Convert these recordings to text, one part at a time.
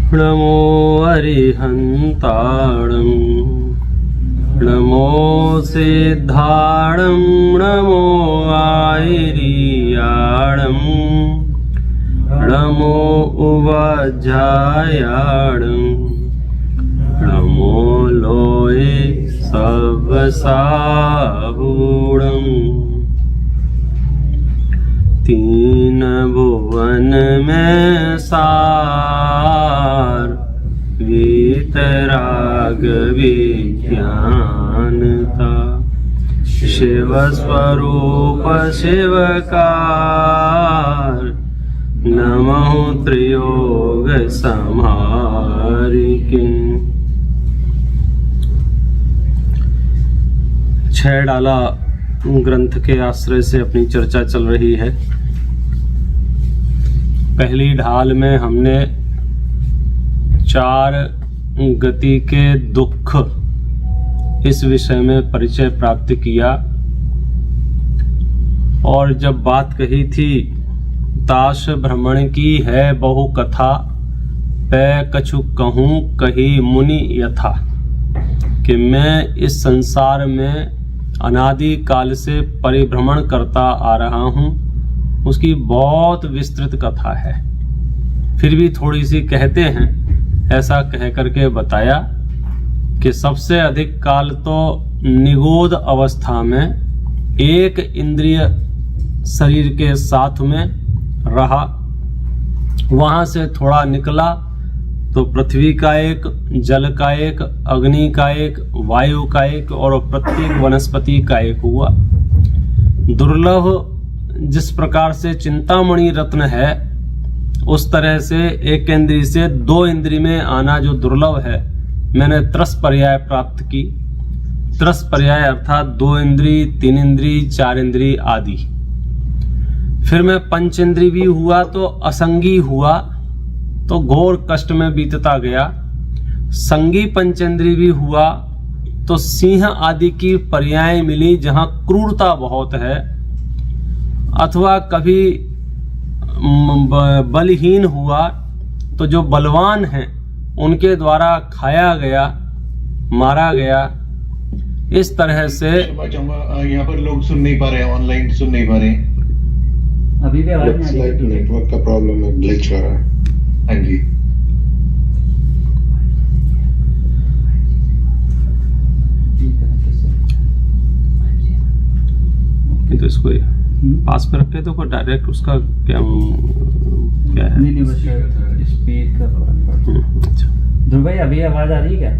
नमो अरिहन्ताणं नमो सिद्धाणं नमो आयर्याणं नमो उवाज्यायाणं नमो लोये सवसाहूणम् तीन भुवन में सार वीतराग विज्ञानता शिव स्वरूप शिवकार नमः त्रियोग समारिके। 6 डाला ग्रंथ के आश्रय से अपनी चर्चा चल रही है। पहली ढाल में हमने 4 गति के दुख इस विषय में परिचय प्राप्त किया और जब बात कही थी ताश भ्रमण की है बहु कथा पै कछु कहूँ कही मुनि यथा कि मैं इस संसार में अनादि काल से परिभ्रमण करता आ रहा हूँ, उसकी बहुत विस्तृत कथा है। फिर भी थोड़ी सी कहते हैं, ऐसा कह करके बताया कि सबसे अधिक काल तो निगोद अवस्था में एक इंद्रिय शरीर के साथ में रहा, वहाँ से थोड़ा निकला तो पृथ्वी का एक, जल का एक, अग्नि का एक, वायु का एक और प्रत्येक वनस्पति का एक हुआ। दुर्लभ जिस प्रकार से चिंतामणि रत्न है उस तरह से एक इंद्रिय से 2 इंद्रिय में आना जो दुर्लभ है, मैंने 3 पर्याय प्राप्त की। 3 पर्याय अर्थात 2 इंद्रिय, 3 इंद्रिय, 4 इंद्रिय आदि। फिर मैं पंचेंद्रिय भी हुआ तो असंगी हुआ तो घोर कष्ट में बीतता गया। संगी पंचेंद्रिय भी हुआ तो सिंह आदि की पर्याय मिली जहां क्रूरता बहुत है, अथवा कभी बलहीन हुआ तो जो बलवान हैं उनके द्वारा खाया गया, मारा गया। इस तरह से यहाँ पर लोग सुन नहीं पा रहे हैं, ऑनलाइन सुन नहीं पा रहे हैं। अभी भी आवाज नहीं आ रही है। नेटवर्क का प्रॉब्लम है, ग्लिच हो रहा है। हाँ जी, तो इसको पास पे रखे तो कोई डायरेक्ट उसका क्या है? नहीं बस स्पीड का अच्छा। ध्रुव भाई अभी आवाज आ रही है क्या?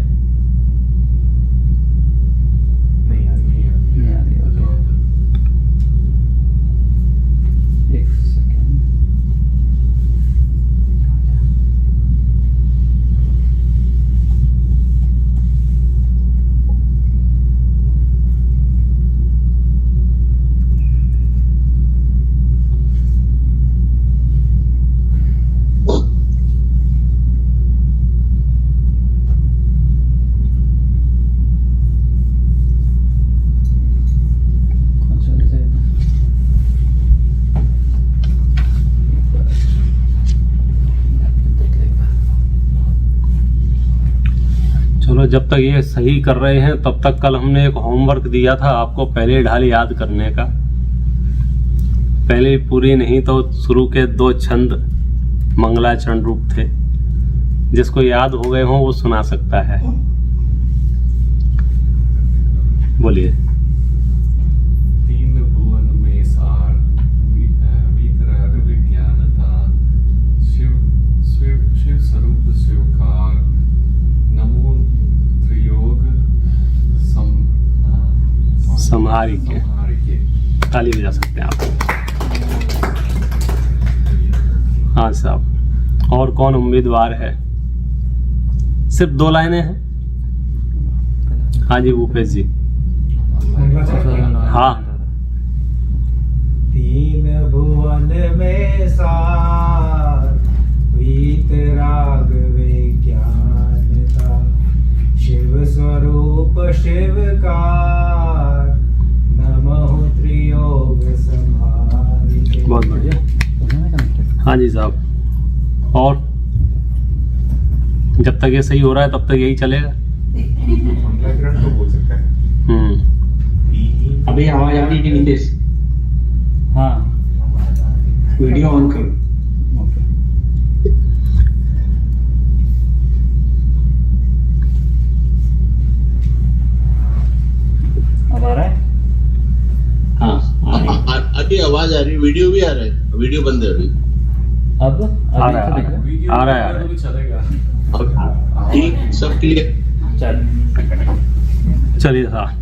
नहीं आ रही है। नहीं आ रही। ओके, एक सेकेंड। चलो, जब तक ये सही कर रहे हैं तब तक कल हमने एक होमवर्क दिया था आपको पहले ढाल याद करने का। पहले पूरी नहीं तो शुरू के 2 छंद मंगलाचरण रूप थे, जिसको याद हो गए हों वो सुना सकता है। बोलिए। 3 भुवन में सार वीतराग विज्ञानता शिव स्वरूप शिवकार नमो त्रियोग संहारी के ताली बजा सकते हैं आप। हाँ साहब, और कौन उम्मीदवार है? सिर्फ 2 लाइनें हैं। हाँ जी भूपेश जी। हाँ। 3 भुवन में सार वीतराग विज्ञानता शिव स्वरूप शिवकार नमः त्रियोग संहारी। बहुत बढ़िया। हाँ जी साहब। और जब तक ये सही हो रहा है तब तक यही चलेगा। व्याकरण तो बोल सकता है। अभी आवाज आ रही है नीतीश? हाँ वीडियो ऑन करो। ओके। अब आ रहा है? हाँ आ रही है। आगे आवाज आ रही है, वीडियो भी आ रहा है, वीडियो बंद है अभी। अब आ रहा है, तो देखो। वीडियो आ रहा है, आ रहा है। तो भी चलेगा। अब ठीक, सब क्लियर। चल चलिए साहब,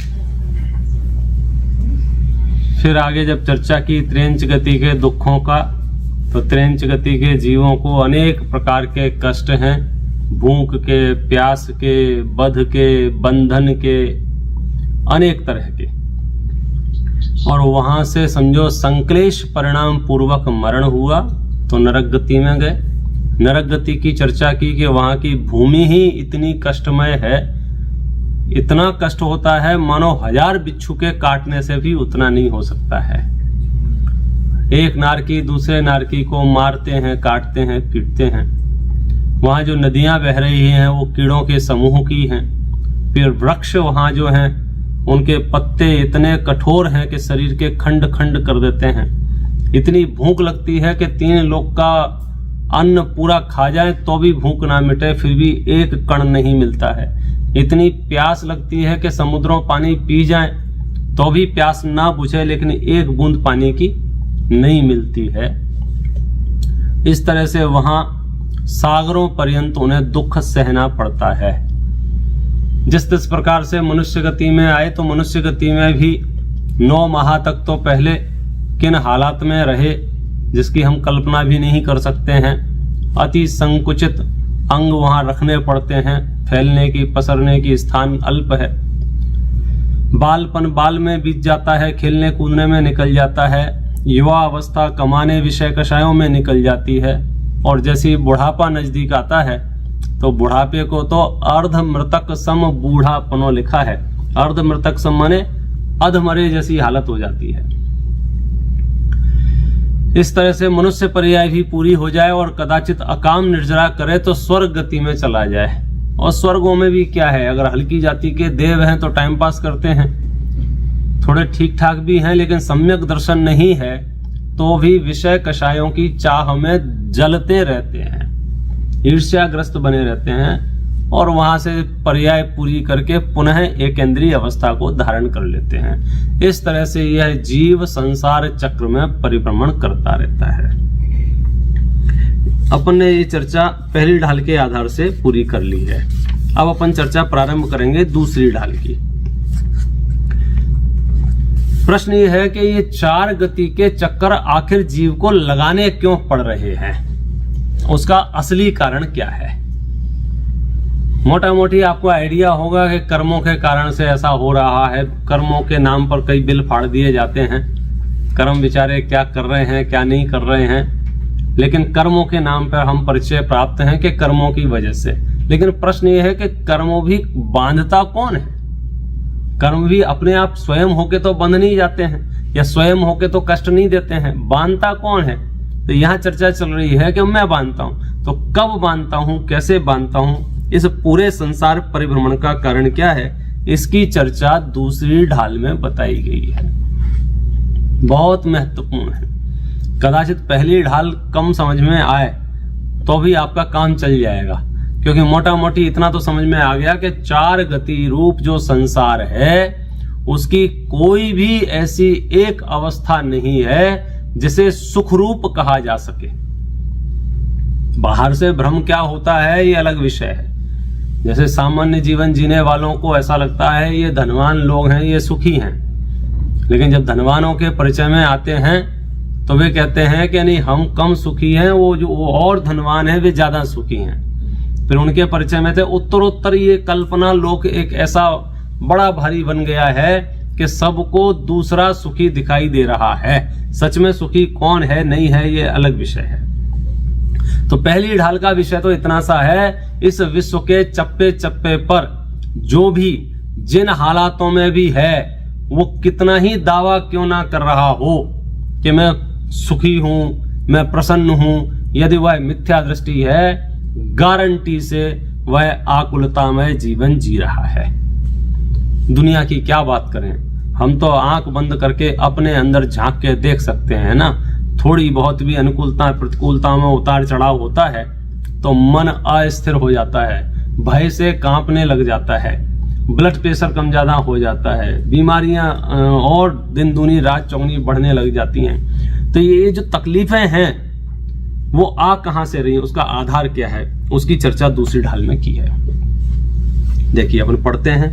फिर आगे जब चर्चा की त्रेंच गति के दुखों का, तो त्रेंच गति के जीवों को अनेक प्रकार के कष्ट हैं, भूख के, प्यास के, बध के, बंधन के, अनेक तरह के। और वहां से समझो संक्लेश परिणाम पूर्वक मरण हुआ तो नरक गति में गए। नरक गति की चर्चा की कि वहां की भूमि ही इतनी कष्टमय है, इतना कष्ट होता है मानो 1000 बिच्छू के काटने से भी उतना नहीं हो सकता है। एक नारकी दूसरे नारकी को मारते हैं, काटते हैं, पीटते हैं। वहां जो नदियां बह रही हैं वो कीड़ों के समूह की हैं। फिर वृक्ष वहां जो हैं उनके पत्ते इतने कठोर हैं कि शरीर के खंड खंड कर देते हैं। इतनी भूख लगती है कि 3 लोग का अन्न पूरा खा जाए तो भी भूख ना मिटे, फिर भी एक कण नहीं मिलता है। इतनी प्यास लगती है कि समुद्रों पानी पी जाए तो भी प्यास ना बुझे, लेकिन एक बूंद पानी की नहीं मिलती है। इस तरह से वहां सागरों पर्यंत उन्हें दुख सहना पड़ता है। जिस प्रकार से मनुष्य गति में आए तो मनुष्य गति में भी 9 माह तक तो पहले किन हालात में रहे जिसकी हम कल्पना भी नहीं कर सकते हैं। अति संकुचित अंग वहां रखने पड़ते हैं, फैलने की पसरने की स्थान अल्प है। बालपन बाल में बीत जाता है, खेलने कूदने में निकल जाता है। युवा अवस्था कमाने विषय कषायों में निकल जाती है। और जैसे बुढ़ापा नजदीक आता है तो बुढ़ापे को तो अर्ध मृतक सम बूढ़ापनो लिखा है। अर्ध मृतक सम माने अधमरे जैसी हालत हो जाती है। इस तरह से मनुष्य पर्याय भी पूरी हो जाए और कदाचित अकाम निर्जरा करे तो स्वर्ग गति में चला जाए। और स्वर्गों में भी क्या है, अगर हल्की जाति के देव हैं तो टाइम पास करते हैं, थोड़े ठीक ठाक भी हैं, लेकिन सम्यक दर्शन नहीं है तो भी विषय कषायों की चाह में जलते रहते हैं, ईर्ष्याग्रस्त बने रहते हैं और वहां से पर्याय पूरी करके पुनः एकेंद्रीय अवस्था को धारण कर लेते हैं। इस तरह से यह जीव संसार चक्र में परिभ्रमण करता रहता है। अपन ने ये चर्चा पहली ढाल के आधार से पूरी कर ली है। अब अपन चर्चा प्रारंभ करेंगे दूसरी ढाल की। प्रश्न ये है कि ये 4 गति के चक्कर आखिर जीव को लगाने क्यों पड़ रहे हैं, उसका असली कारण क्या है। मोटा मोटी आपको आइडिया होगा कि कर्मों के कारण से ऐसा हो रहा है। कर्मों के नाम पर कई बिल फाड़ दिए जाते हैं। कर्म बेचारे क्या कर रहे हैं क्या नहीं कर रहे हैं, लेकिन कर्मों के नाम पर हम परिचय प्राप्त हैं कि कर्मों की वजह से। लेकिन प्रश्न ये है कि कर्मों भी बांधता कौन है। कर्म भी अपने आप स्वयं होके तो बंध नहीं जाते हैं या स्वयं होके तो कष्ट नहीं देते हैं, बांधता कौन है। तो यहाँ चर्चा चल रही है कि मैं बांधता हूं, तो कब बांधता हूं, कैसे बांधता हूं, इस पूरे संसार परिभ्रमण का कारण क्या है, इसकी चर्चा दूसरी ढाल में बताई गई है। बहुत महत्वपूर्ण है। कदाचित पहली ढाल कम समझ में आए तो भी आपका काम चल जाएगा, क्योंकि मोटा मोटी इतना तो समझ में आ गया कि 4 गति रूप जो संसार है उसकी कोई भी ऐसी एक अवस्था नहीं है जिसे सुखरूप कहा जा सके। बाहर से भ्रम क्या होता है ये अलग विषय है। जैसे सामान्य जीवन जीने वालों को ऐसा लगता है ये धनवान लोग हैं, ये सुखी हैं, लेकिन जब धनवानों के परिचय में आते हैं तो वे कहते हैं कि नहीं हम कम सुखी हैं, वो और धनवान है वे ज्यादा सुखी हैं। फिर उनके परिचय में थे उत्तरोत्तर ये कल्पना लोक एक ऐसा बड़ा भारी बन गया है कि सबको दूसरा सुखी दिखाई दे रहा है। सच में सुखी कौन है नहीं है ये अलग विषय है। तो पहली ढाल का विषय तो इतना सा है, इस विश्व के चप्पे चप्पे पर जो भी जिन हालातों में भी है वो कितना ही दावा क्यों ना कर रहा हो कि मैं सुखी हूं, मैं प्रसन्न हूं, यदि वह मिथ्या दृष्टि है, गारंटी से वह आकुलतामय जीवन जी रहा है। दुनिया की क्या बात करें, हम तो आंख बंद करके अपने अंदर झांक के देख सकते हैं ना। थोड़ी बहुत भी अनुकूलता प्रतिकूलता में उतार चढ़ाव होता है तो मन अस्थिर हो जाता है, भय से कांपने लग जाता है, ब्लड प्रेशर कम ज्यादा हो जाता है, बीमारियां और दिन दूनी रात चौगुनी बढ़ने लग जाती हैं। तो ये जो तकलीफें हैं वो आ कहां से रही, उसका आधार क्या है, उसकी चर्चा दूसरी ढाल में की है। देखिए अपन पढ़ते हैं।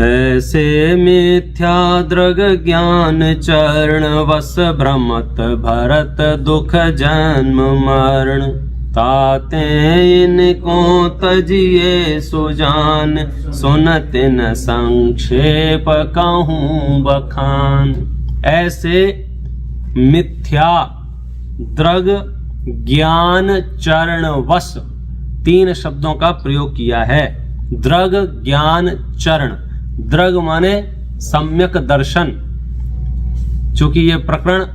ऐसे मिथ्या दृग ज्ञान चरण वस भ्रमत भरत दुख जन्म मरण ताते इनको तजिए सुजान सुनत न संक्षेप कहूं बखान। ऐसे मिथ्या दृग ज्ञान चरण वश 3 शब्दों का प्रयोग किया है। दृग ज्ञान चरण, दृग माने सम्यक दर्शन, चूंकि ये प्रकरण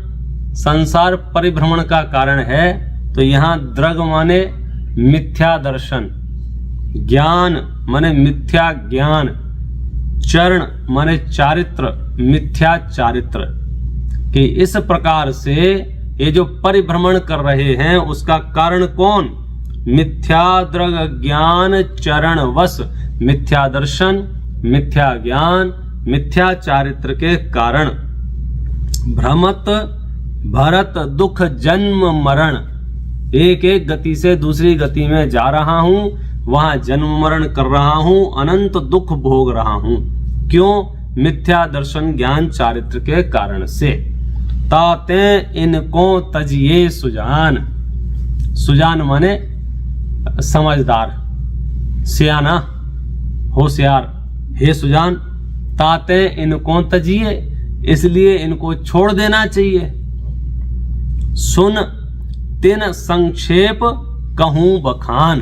संसार परिभ्रमण का कारण है तो यहां दृग माने मिथ्या दर्शन, ज्ञान माने मिथ्या ज्ञान, चरण माने चारित्र, मिथ्या चारित्र। कि इस प्रकार से ये जो परिभ्रमण कर रहे हैं उसका कारण कौन? मिथ्या दृग ज्ञान चरण वश, मिथ्या दर्शन, मिथ्या ज्ञान, मिथ्या चारित्र के कारण। भ्रमत भरत दुख जन्म मरण, एक एक गति से दूसरी गति में जा रहा हूं, वहां जन्म मरण कर रहा हूं, अनंत दुख भोग रहा हूं। क्यों? मिथ्या दर्शन ज्ञान चारित्र के कारण से। ताते इनको तजिए सुजान, सुजान माने समझदार, सियाना, होशियार। हे सुजान, ताते इनको तजिए, इसलिए इनको छोड़ देना चाहिए। सुन तिन संक्षेप कहूं बखान,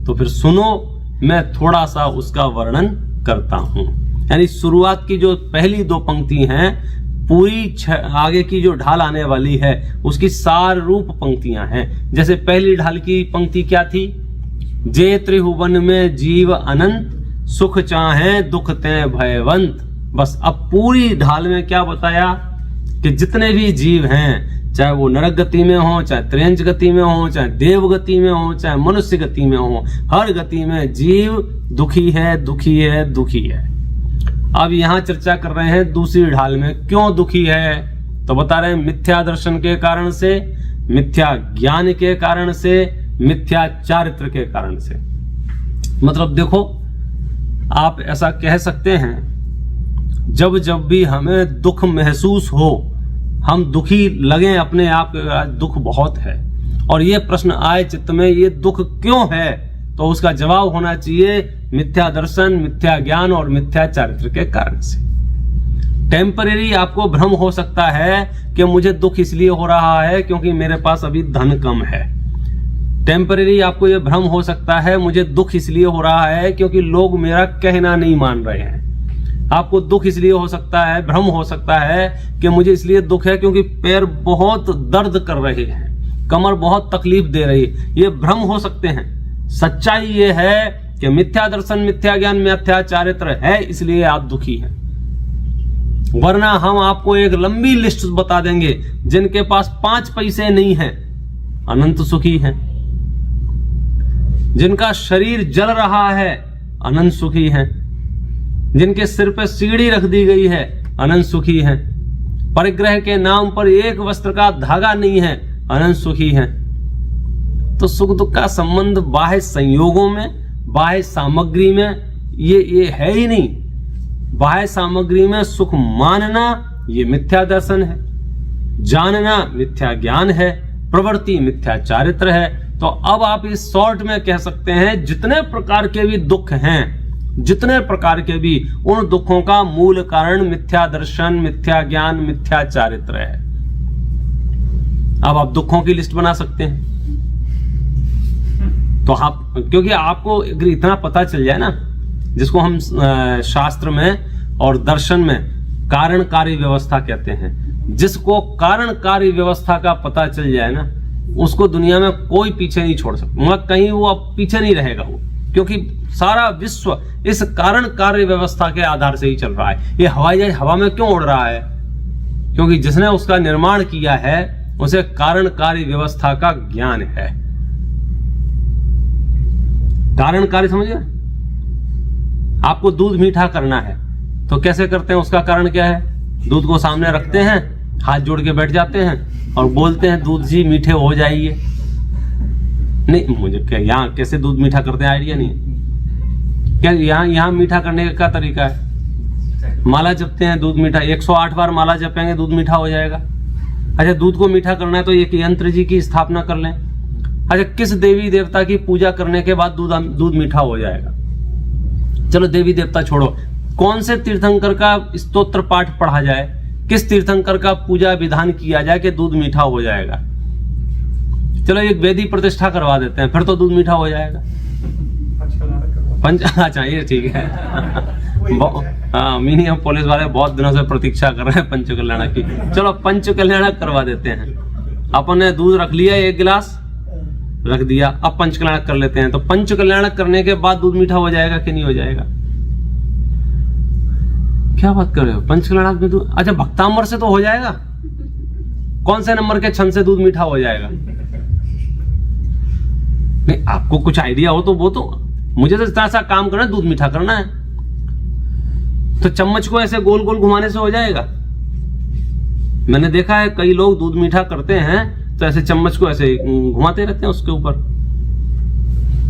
तो फिर सुनो मैं थोड़ा सा उसका वर्णन करता हूं। यानी शुरुआत की जो पहली 2 पंक्ति हैं, पूरी आगे की जो ढाल आने वाली है उसकी सार रूप पंक्तियां हैं। जैसे पहली ढाल की पंक्ति क्या थी? जे त्रिभुवन में जीव अनंत, सुख चाहे दुख ते भयवंत। बस अब पूरी ढाल में क्या बताया कि जितने भी जीव हैं, चाहे वो नरक गति में हो, चाहे त्रियंच गति में हो, चाहे देव गति में हो, चाहे मनुष्य गति में हो, हर गति में जीव दुखी है, दुखी है, दुखी है। अब यहां चर्चा कर रहे हैं दूसरी ढाल में क्यों दुखी है, तो बता रहे हैं मिथ्या दर्शन के कारण से, मिथ्या ज्ञान के कारण से, मिथ्या चारित्र के कारण से। मतलब देखो, आप ऐसा कह सकते हैं जब जब भी हमें दुख महसूस हो, हम दुखी लगे अपने आप, दुख बहुत है, और ये प्रश्न आए चित्त में ये दुख क्यों है, तो उसका जवाब होना चाहिए मिथ्या दर्शन, मिथ्या ज्ञान और मिथ्या चारित्र के कारण से। टेम्परेरी आपको भ्रम हो सकता है कि मुझे दुख इसलिए हो रहा है क्योंकि मेरे पास अभी धन कम है। टेम्परेरी आपको यह भ्रम हो सकता है मुझे दुख इसलिए हो रहा है क्योंकि लोग मेरा कहना नहीं मान रहे हैं। आपको दुख इसलिए हो सकता है, भ्रम हो सकता है कि मुझे इसलिए दुख है क्योंकि पैर बहुत दर्द कर रहे हैं, कमर बहुत तकलीफ दे रही है। ये भ्रम हो सकते हैं। सच्चाई ये है कि मिथ्या दर्शन, मिथ्या ज्ञान, मिथ्या चारित्र है, इसलिए आप दुखी हैं। वरना हम आपको एक लंबी लिस्ट बता देंगे जिनके पास 5 पैसे नहीं हैं, अनंत सुखी हैं। जिनका शरीर जल रहा है, अनंत सुखी हैं। जिनके सिर पे सीढ़ी रख दी गई है, अनंत सुखी हैं। परिग्रह के नाम पर एक वस्त्र का धागा नहीं है, अनंत सुखी हैं। तो सुख दुख का संबंध बाह्य संयोगों में, बाह्य सामग्री में ये है ही नहीं। बाह्य सामग्री में सुख मानना ये मिथ्या दर्शन है, जानना मिथ्या ज्ञान है, प्रवृत्ति मिथ्या चारित्र है। तो अब आप इस शॉर्ट में कह सकते हैं जितने प्रकार के भी दुख हैं, जितने प्रकार के भी, उन दुखों का मूल कारण मिथ्या दर्शन, मिथ्या ज्ञान, मिथ्या चारित्र है। अब आप दुखों की लिस्ट बना सकते हैं। तो आप, क्योंकि आपको अगर इतना पता चल जाए ना, जिसको हम शास्त्र में और दर्शन में कारण कार्य व्यवस्था कहते हैं, जिसको कारण कार्य व्यवस्था का पता चल जाए ना, उसको दुनिया में कोई पीछे नहीं छोड़ सकता, वहां कहीं वो अब पीछे नहीं रहेगा वो, क्योंकि सारा विश्व इस कारण कार्य व्यवस्था के आधार से ही चल रहा है। ये हवाई जहाज हवा में क्यों उड़ रहा है? क्योंकि जिसने उसका निर्माण किया है उसे कारण कार्य व्यवस्था का ज्ञान है। कारण कार्य समझिए, आपको दूध मीठा करना है तो कैसे करते हैं, उसका कारण क्या है? दूध को सामने रखते हैं, हाथ जोड़ के बैठ जाते हैं और बोलते हैं दूध जी मीठे हो जाइए। नहीं, मुझे क्या यहाँ कैसे दूध मीठा करते हैं आइडिया नहीं है। क्या यहाँ मीठा करने का तरीका है? माला जपते हैं, दूध मीठा, 108 बार माला जपेंगे दूध मीठा हो जाएगा। अच्छा, दूध को मीठा करना है तो एक यंत्र जी की स्थापना कर लें। अच्छा, किस देवी देवता की पूजा करने के बाद दूध मीठा हो जाएगा? चलो देवी देवता छोड़ो, कौन से तीर्थंकर का स्तोत्र पाठ पढ़ा जाए, किस तीर्थंकर का पूजा विधान किया जाए कि दूध मीठा हो जाएगा? चलो एक वेदी प्रतिष्ठा करवा देते हैं, फिर तो दूध मीठा हो जाएगा। अच्छा ये ठीक है। हाँ, मिनिमम पुलिस वाले बहुत दिनों से प्रतीक्षा कर रहे हैं पंच कल्याण की। चलो पंच कल्याण करवा देते हैं। अपन ने दूध रख लिया, 1 गिलास रख दिया, अब पंच कल्याण कर लेते हैं। तो पंच कल्याण करने के बाद दूध मीठा हो जाएगा कि नहीं हो जाएगा? क्या बात कर रहे हो? पंच कल्याण में दूध, अच्छा भक्तांबर से तो हो जाएगा। कौन से नंबर के छंद से दूध मीठा हो जाएगा? नहीं, आपको कुछ आइडिया हो तो वो तो, मुझे तो इतना सा काम करना है, दूध मीठा करना है। तो चम्मच को ऐसे गोल गोल घुमाने से हो जाएगा? मैंने देखा है कई लोग दूध मीठा करते हैं तो ऐसे चम्मच को ऐसे घुमाते रहते हैं उसके ऊपर।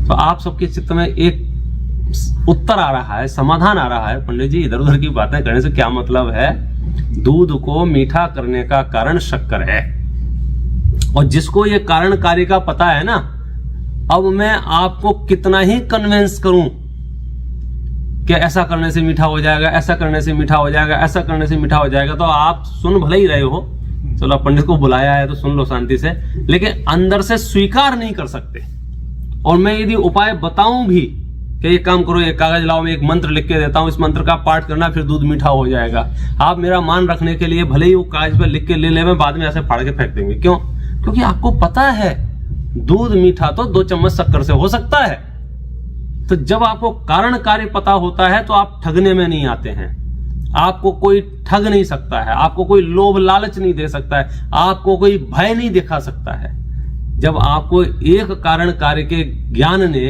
तो आप सबके चित्त में एक उत्तर आ रहा है, समाधान आ रहा है, पंडित जी इधर उधर की बातें करने से क्या मतलब है? दूध को मीठा करने का कारण शक्कर है, और जिसको ये कारण कार्य का पता है ना, अब मैं आपको कितना ही कन्विंस करूं कि ऐसा करने से मीठा हो जाएगा, ऐसा करने से मीठा हो जाएगा, ऐसा करने से मीठा हो जाएगा, तो आप सुन भले ही रहे हो। चलो पंडित को बुलाया है तो सुन लो शांति से, लेकिन अंदर से स्वीकार नहीं कर सकते। और मैं यदि उपाय बताऊं भी कि ये काम करो, ये कागज लाओ, मैं एक मंत्र लिख के देता हूं, इस मंत्र का पाठ करना, फिर दूध मीठा हो जाएगा, आप मेरा मान रखने के लिए भले ही वो कागज पे लिख के ले ले, बाद में ऐसे फाड़ के फेंक देंगे। क्यों? क्योंकि आपको पता है दूध मीठा तो 2 चम्मच शक्कर से हो सकता है। तो जब आपको कारण कार्य पता होता है तो आप ठगने में नहीं आते हैं। आपको कोई ठग नहीं सकता है, आपको कोई लोभ लालच नहीं दे सकता है, आपको कोई भय नहीं दिखा सकता है। जब आपको एक कारण कार्य के ज्ञान ने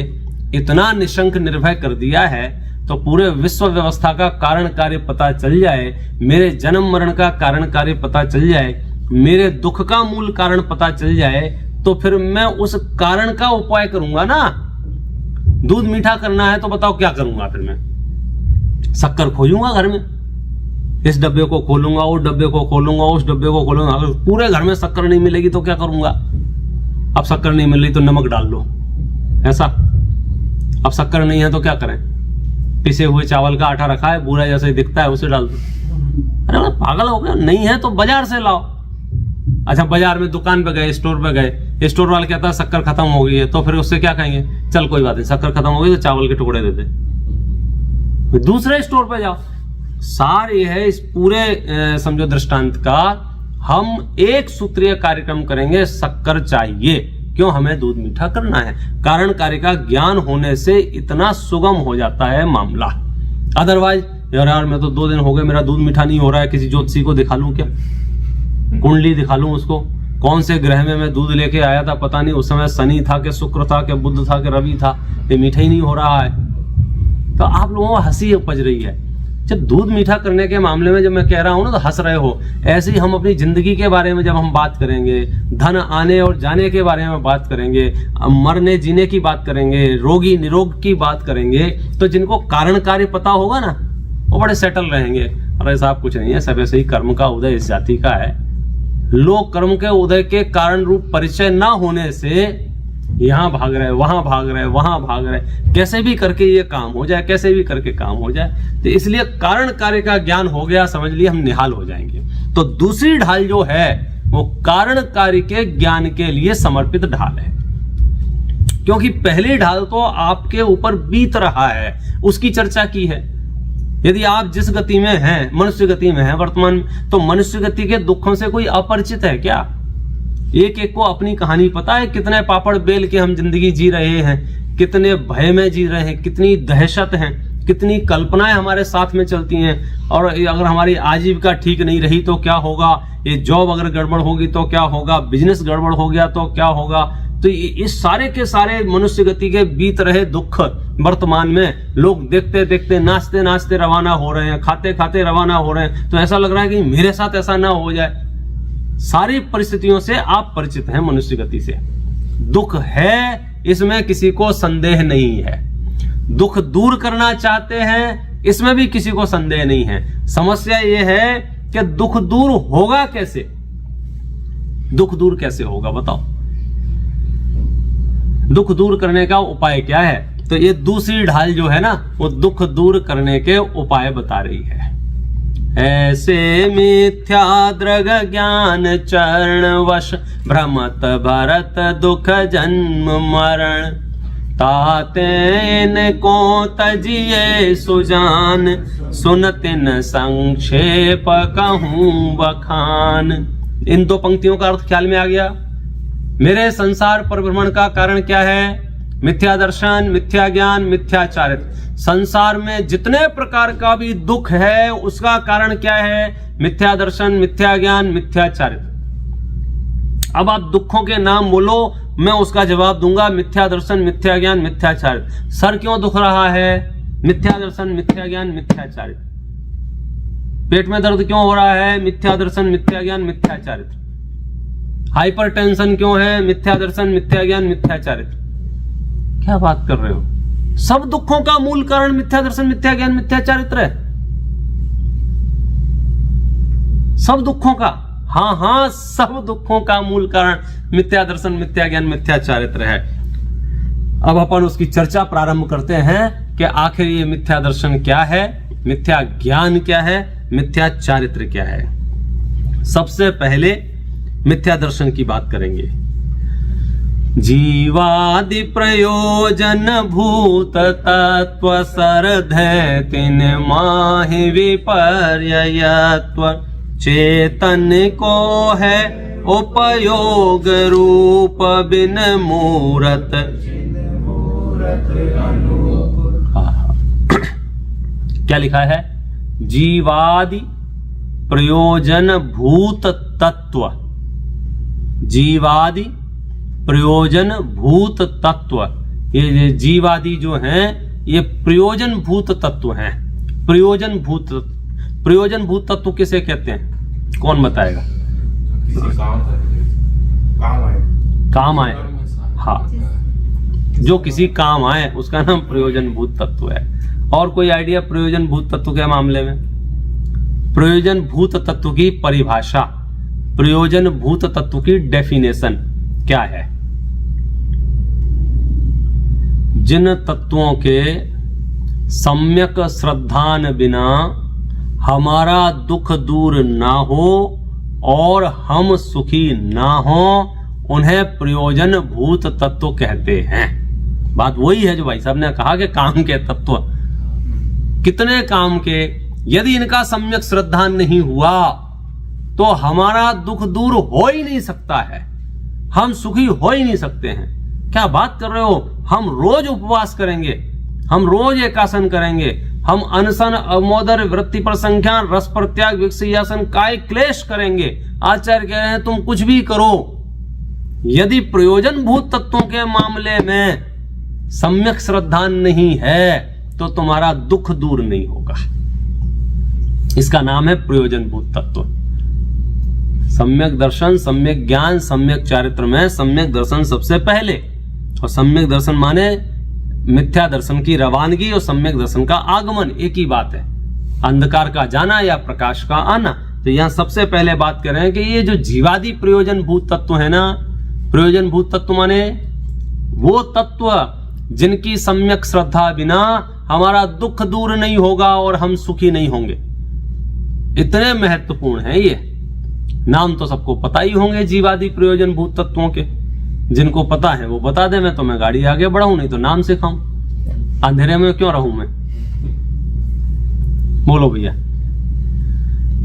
इतना निशंक निर्भय कर दिया है, तो पूरे विश्व व्यवस्था का कारण कार्य पता चल जाए, मेरे जन्म मरण का कारण कार्य पता चल जाए, मेरे दुख का मूल कारण पता चल जाए, तो फिर मैं उस कारण का उपाय करूंगा ना। दूध मीठा करना है तो बताओ क्या करूंगा? फिर मैं शक्कर खोजूंगा घर में, इस डब्बे को खोलूंगा, उस डब्बे को खोलूंगा, उस डब्बे को खोलूंगा। अगर पूरे घर में शक्कर नहीं मिलेगी तो क्या करूंगा? अब शक्कर नहीं मिल रही तो नमक डाल लो, ऐसा। अब शक्कर नहीं है तो क्या करें? पिसे हुए चावल का आटा रखा है, बुरा जैसे दिखता है, उसे डाल दो। अरे पागल हो गया? नहीं है तो बाजार से लाओ। अच्छा, बाजार में दुकान पे गए, स्टोर पे गए, स्टोर वाला कहता है शक्कर खत्म हो गई है, तो फिर उससे क्या कहेंगे? चल कोई बात नहीं, शक्कर खत्म हो गई तो चावल के टुकड़े दे दे। दूसरे स्टोर पे जाओ। सार ये है इस पूरे समझो दृष्टांत का, हम एक सूत्रीय कार्यक्रम करेंगे, शक्कर चाहिए। क्यों? हमें दूध मीठा करना है। कारण कार्य का ज्ञान होने से इतना सुगम हो जाता है मामला। अदरवाइज यार मैं तो 2 दिन हो गए मेरा दूध मीठा नहीं हो रहा है, किसी ज्योतिषी को दिखा लूं क्या? कुंडली दिखा लूं उसको? कौन से ग्रह में मैं दूध लेके आया था पता नहीं, उस समय शनि था कि शुक्र था कि बुध था कि रवि था, ये मीठा ही नहीं हो रहा है। तो आप लोगों को हंसी उपज रही है। जब दूध मीठा करने के मामले में जब मैं कह रहा हूं ना तो हंस रहे हो। ऐसे ही हम अपनी जिंदगी के बारे में जब हम बात करेंगे, धन आने और जाने के बारे में बात करेंगे, मरने जीने की बात करेंगे, रोगी निरोग की बात करेंगे, तो जिनको कारण कार्य पता होगा ना वो बड़े सेटल रहेंगे। अरे साहब कुछ नहीं है, सब ऐसे ही कर्म का उदय इस जाति का है। लोग कर्म के उदय के कारण रूप परिचय ना होने से यहां भाग रहे, वहां भाग रहे, वहां भाग रहे, कैसे भी करके ये काम हो जाए, कैसे भी करके काम हो जाए। तो इसलिए कारण कार्य का ज्ञान हो गया, समझ लिए हम निहाल हो जाएंगे। तो दूसरी ढाल जो है वो कारण कार्य के ज्ञान के लिए समर्पित ढाल है, क्योंकि पहली ढाल तो आपके ऊपर बीत रहा है, उसकी चर्चा की है। यदि आप जिस गति में हैं, मनुष्य गति में हैं वर्तमान, तो मनुष्य गति के दुखों से कोई अपरिचित है क्या? एक एक को अपनी कहानी पता है, कितने पापड़ बेल के हम जिंदगी जी रहे हैं, कितने भय में जी रहे हैं, कितनी दहशत है, कितनी कल्पनाएं हमारे साथ में चलती हैं। और अगर हमारी आजीविका ठीक नहीं रही तो क्या होगा, ये जॉब अगर गड़बड़ होगी तो क्या होगा, बिजनेस गड़बड़ हो गया तो क्या होगा। तो इस सारे के सारे मनुष्य गति के बीत रहे दुख वर्तमान में लोग देखते देखते, नाचते नाचते रवाना हो रहे हैं, खाते खाते रवाना हो रहे हैं। तो ऐसा लग रहा है कि मेरे साथ ऐसा ना हो जाए। सारी परिस्थितियों से आप परिचित हैं, मनुष्य गति से। दुख है, इसमें किसी को संदेह नहीं है। दुख दूर करना चाहते हैं, इसमें भी किसी को संदेह नहीं है। समस्या यह है कि दुख दूर होगा कैसे, दुख दूर कैसे होगा बताओ। दुख दूर करने का उपाय क्या है? तो ये दूसरी ढाल जो है ना, वो दुख दूर करने के उपाय बता रही है। ऐसे मिथ्या दृग ज्ञान चरण वश भ्रमत भरत दुख जन्म मरण, ताते इनको तजिए सुजान, सुनतिन संक्षेप कहूं बखान। इन दो पंक्तियों का अर्थ ख्याल में आ गया। मेरे संसार परिभ्रमण का कारण क्या है? मिथ्या दर्शन, मिथ्या ज्ञान, मिथ्या चारित्र। संसार में जितने प्रकार का भी दुख है उसका कारण क्या है? मिथ्या दर्शन, मिथ्या ज्ञान, मिथ्या चारित्र। अब आप दुखों के नाम बोलो, मैं उसका जवाब दूंगा मिथ्या दर्शन, मिथ्या ज्ञान, मिथ्या चारित्र। सर क्यों दुख रहा है? मिथ्या दर्शन, मिथ्या ज्ञान, मिथ्या चारित्र। पेट में दर्द क्यों हो रहा है? मिथ्या दर्शन, मिथ्या ज्ञान, मिथ्या चारित्र। हाइपर टेंशन क्यों है? मिथ्या दर्शन, मिथ्या ज्ञान, मिथ्या चारित्र। क्या बात कर रहे हो? सब दुखों का मूल कारण मिथ्या दर्शन, मिथ्या ज्ञान, मिथ्या चारित्र है। सब दुखों का, हाँ, सब दुखों का मूल कारण मिथ्या दर्शन, मिथ्या ज्ञान, मिथ्या चारित्र है। अब अपन उसकी चर्चा प्रारंभ करते हैं कि आखिर ये मिथ्या दर्शन क्या है, मिथ्या ज्ञान क्या है, मिथ्या चारित्र क्या है। सबसे पहले मिथ्या दर्शन की बात करेंगे। जीवादि प्रयोजन भूत तत्व सरधै तिन माहि विपर्ययत्व, चेतन को है उपयोग रूप बिन मूरत। क्या लिखा है? जीवादि प्रयोजन भूत तत्व, जीवादि प्रयोजन भूत तत्व। ये जीवादि जो हैं ये प्रयोजन भूत तत्व हैं। प्रयोजन भूत तत्व किसे कहते हैं? कौन बताएगा? किसी काम आए, हाँ, जो किसी काम आए उसका नाम प्रयोजन भूत तत्व है। और कोई आइडिया प्रयोजन भूत तत्व के मामले में? प्रयोजन भूत तत्व की परिभाषा, प्रयोजन भूत तत्व की डेफिनेशन क्या है? जिन तत्वों के सम्यक श्रद्धान बिना हमारा दुख दूर ना हो और हम सुखी ना हो, उन्हें प्रयोजन भूत तत्व कहते हैं। बात वही है जो भाई साहब ने कहा कि काम के तत्व, कितने काम के, यदि इनका सम्यक श्रद्धा नहीं हुआ तो हमारा दुख दूर हो ही नहीं सकता है, हम सुखी हो ही नहीं सकते हैं। क्या बात कर रहे हो? हम रोज उपवास करेंगे, हम रोज एकासन करेंगे, हम अनशन, अमोदर, वृत्ति पर संख्यान, रस पर त्याग, विक्षयासन, काय क्लेश करेंगे। आचार्य कह रहे हैं तुम कुछ भी करो, यदि प्रयोजन भूत तत्वों के मामले में सम्यक श्रद्धा नहीं है तो तुम्हारा दुख दूर नहीं होगा। इसका नाम है प्रयोजन भूत तत्व। सम्यक दर्शन, सम्यक ज्ञान, सम्यक चारित्र में सम्यक दर्शन सबसे पहले, और सम्यक दर्शन माने मिथ्या दर्शन की रवानगी और सम्यक दर्शन का आगमन, एक ही बात है। अंधकार का जाना या प्रकाश का आना। तो यहां सबसे पहले बात कर रहे हैं कि ये जो जीवादि प्रयोजन भूत तत्व है ना, प्रयोजन भूत तत्व माने वो तत्व जिनकी सम्यक श्रद्धा बिना हमारा दुख दूर नहीं होगा और हम सुखी नहीं होंगे। इतने महत्वपूर्ण है ये। नाम तो सबको पता ही होंगे जीवादि प्रयोजन भूत तत्वों के। जिनको पता है वो बता दे, मैं तो मैं गाड़ी आगे बढ़ाऊं, नहीं तो नाम सिखाऊं। अंधेरे में क्यों रहूं मैं? बोलो भैया,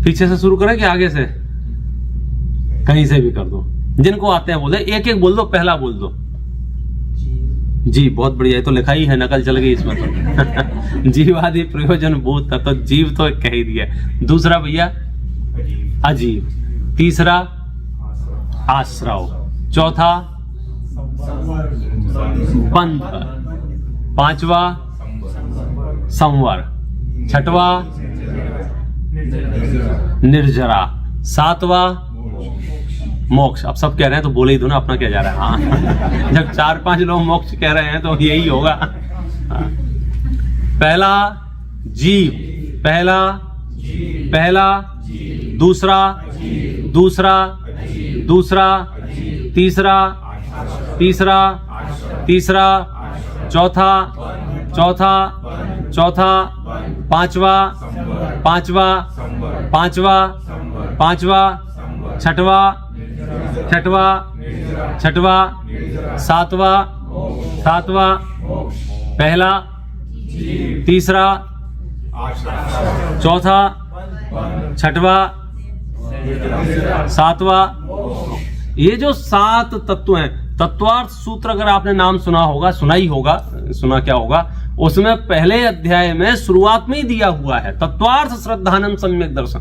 पीछे से शुरू करें कि आगे से? कहीं से भी कर दो, जिनको आते हैं बोले, एक एक बोल दो, पहला बोल दो। जी, बहुत बढ़िया, ये तो लिखा ही है, नकल चल गई इसमें तो। जीवादि प्रयोजन भूत, तो जीव तो कह ही दिया। दूसरा भैया अजीव, तीसरा आश्रव, चौथा बंध, पांचवा संवर, छठवा निर्जरा, सातवा मोक्ष। अब सब कह रहे हैं तो बोले ही दो ना, अपना क्या जा रहा है। हाँ जब 4-5 लोग मोक्ष कह रहे हैं तो यही होगा। हाँ। पहला जीव, पहला दूसरा, तीसरा, चौथा, पांचवा, छठवा, सातवा, पहला, तीसरा, चौथा, छठवा, सातवा। ये जो 7 तत्व हैं, तत्वार्थ सूत्र अगर आपने नाम सुना होगा, सुना क्या होगा, उसमें पहले अध्याय में शुरुआत में ही दिया हुआ है, तत्वार्थ श्रद्धानम सम्यक दर्शन।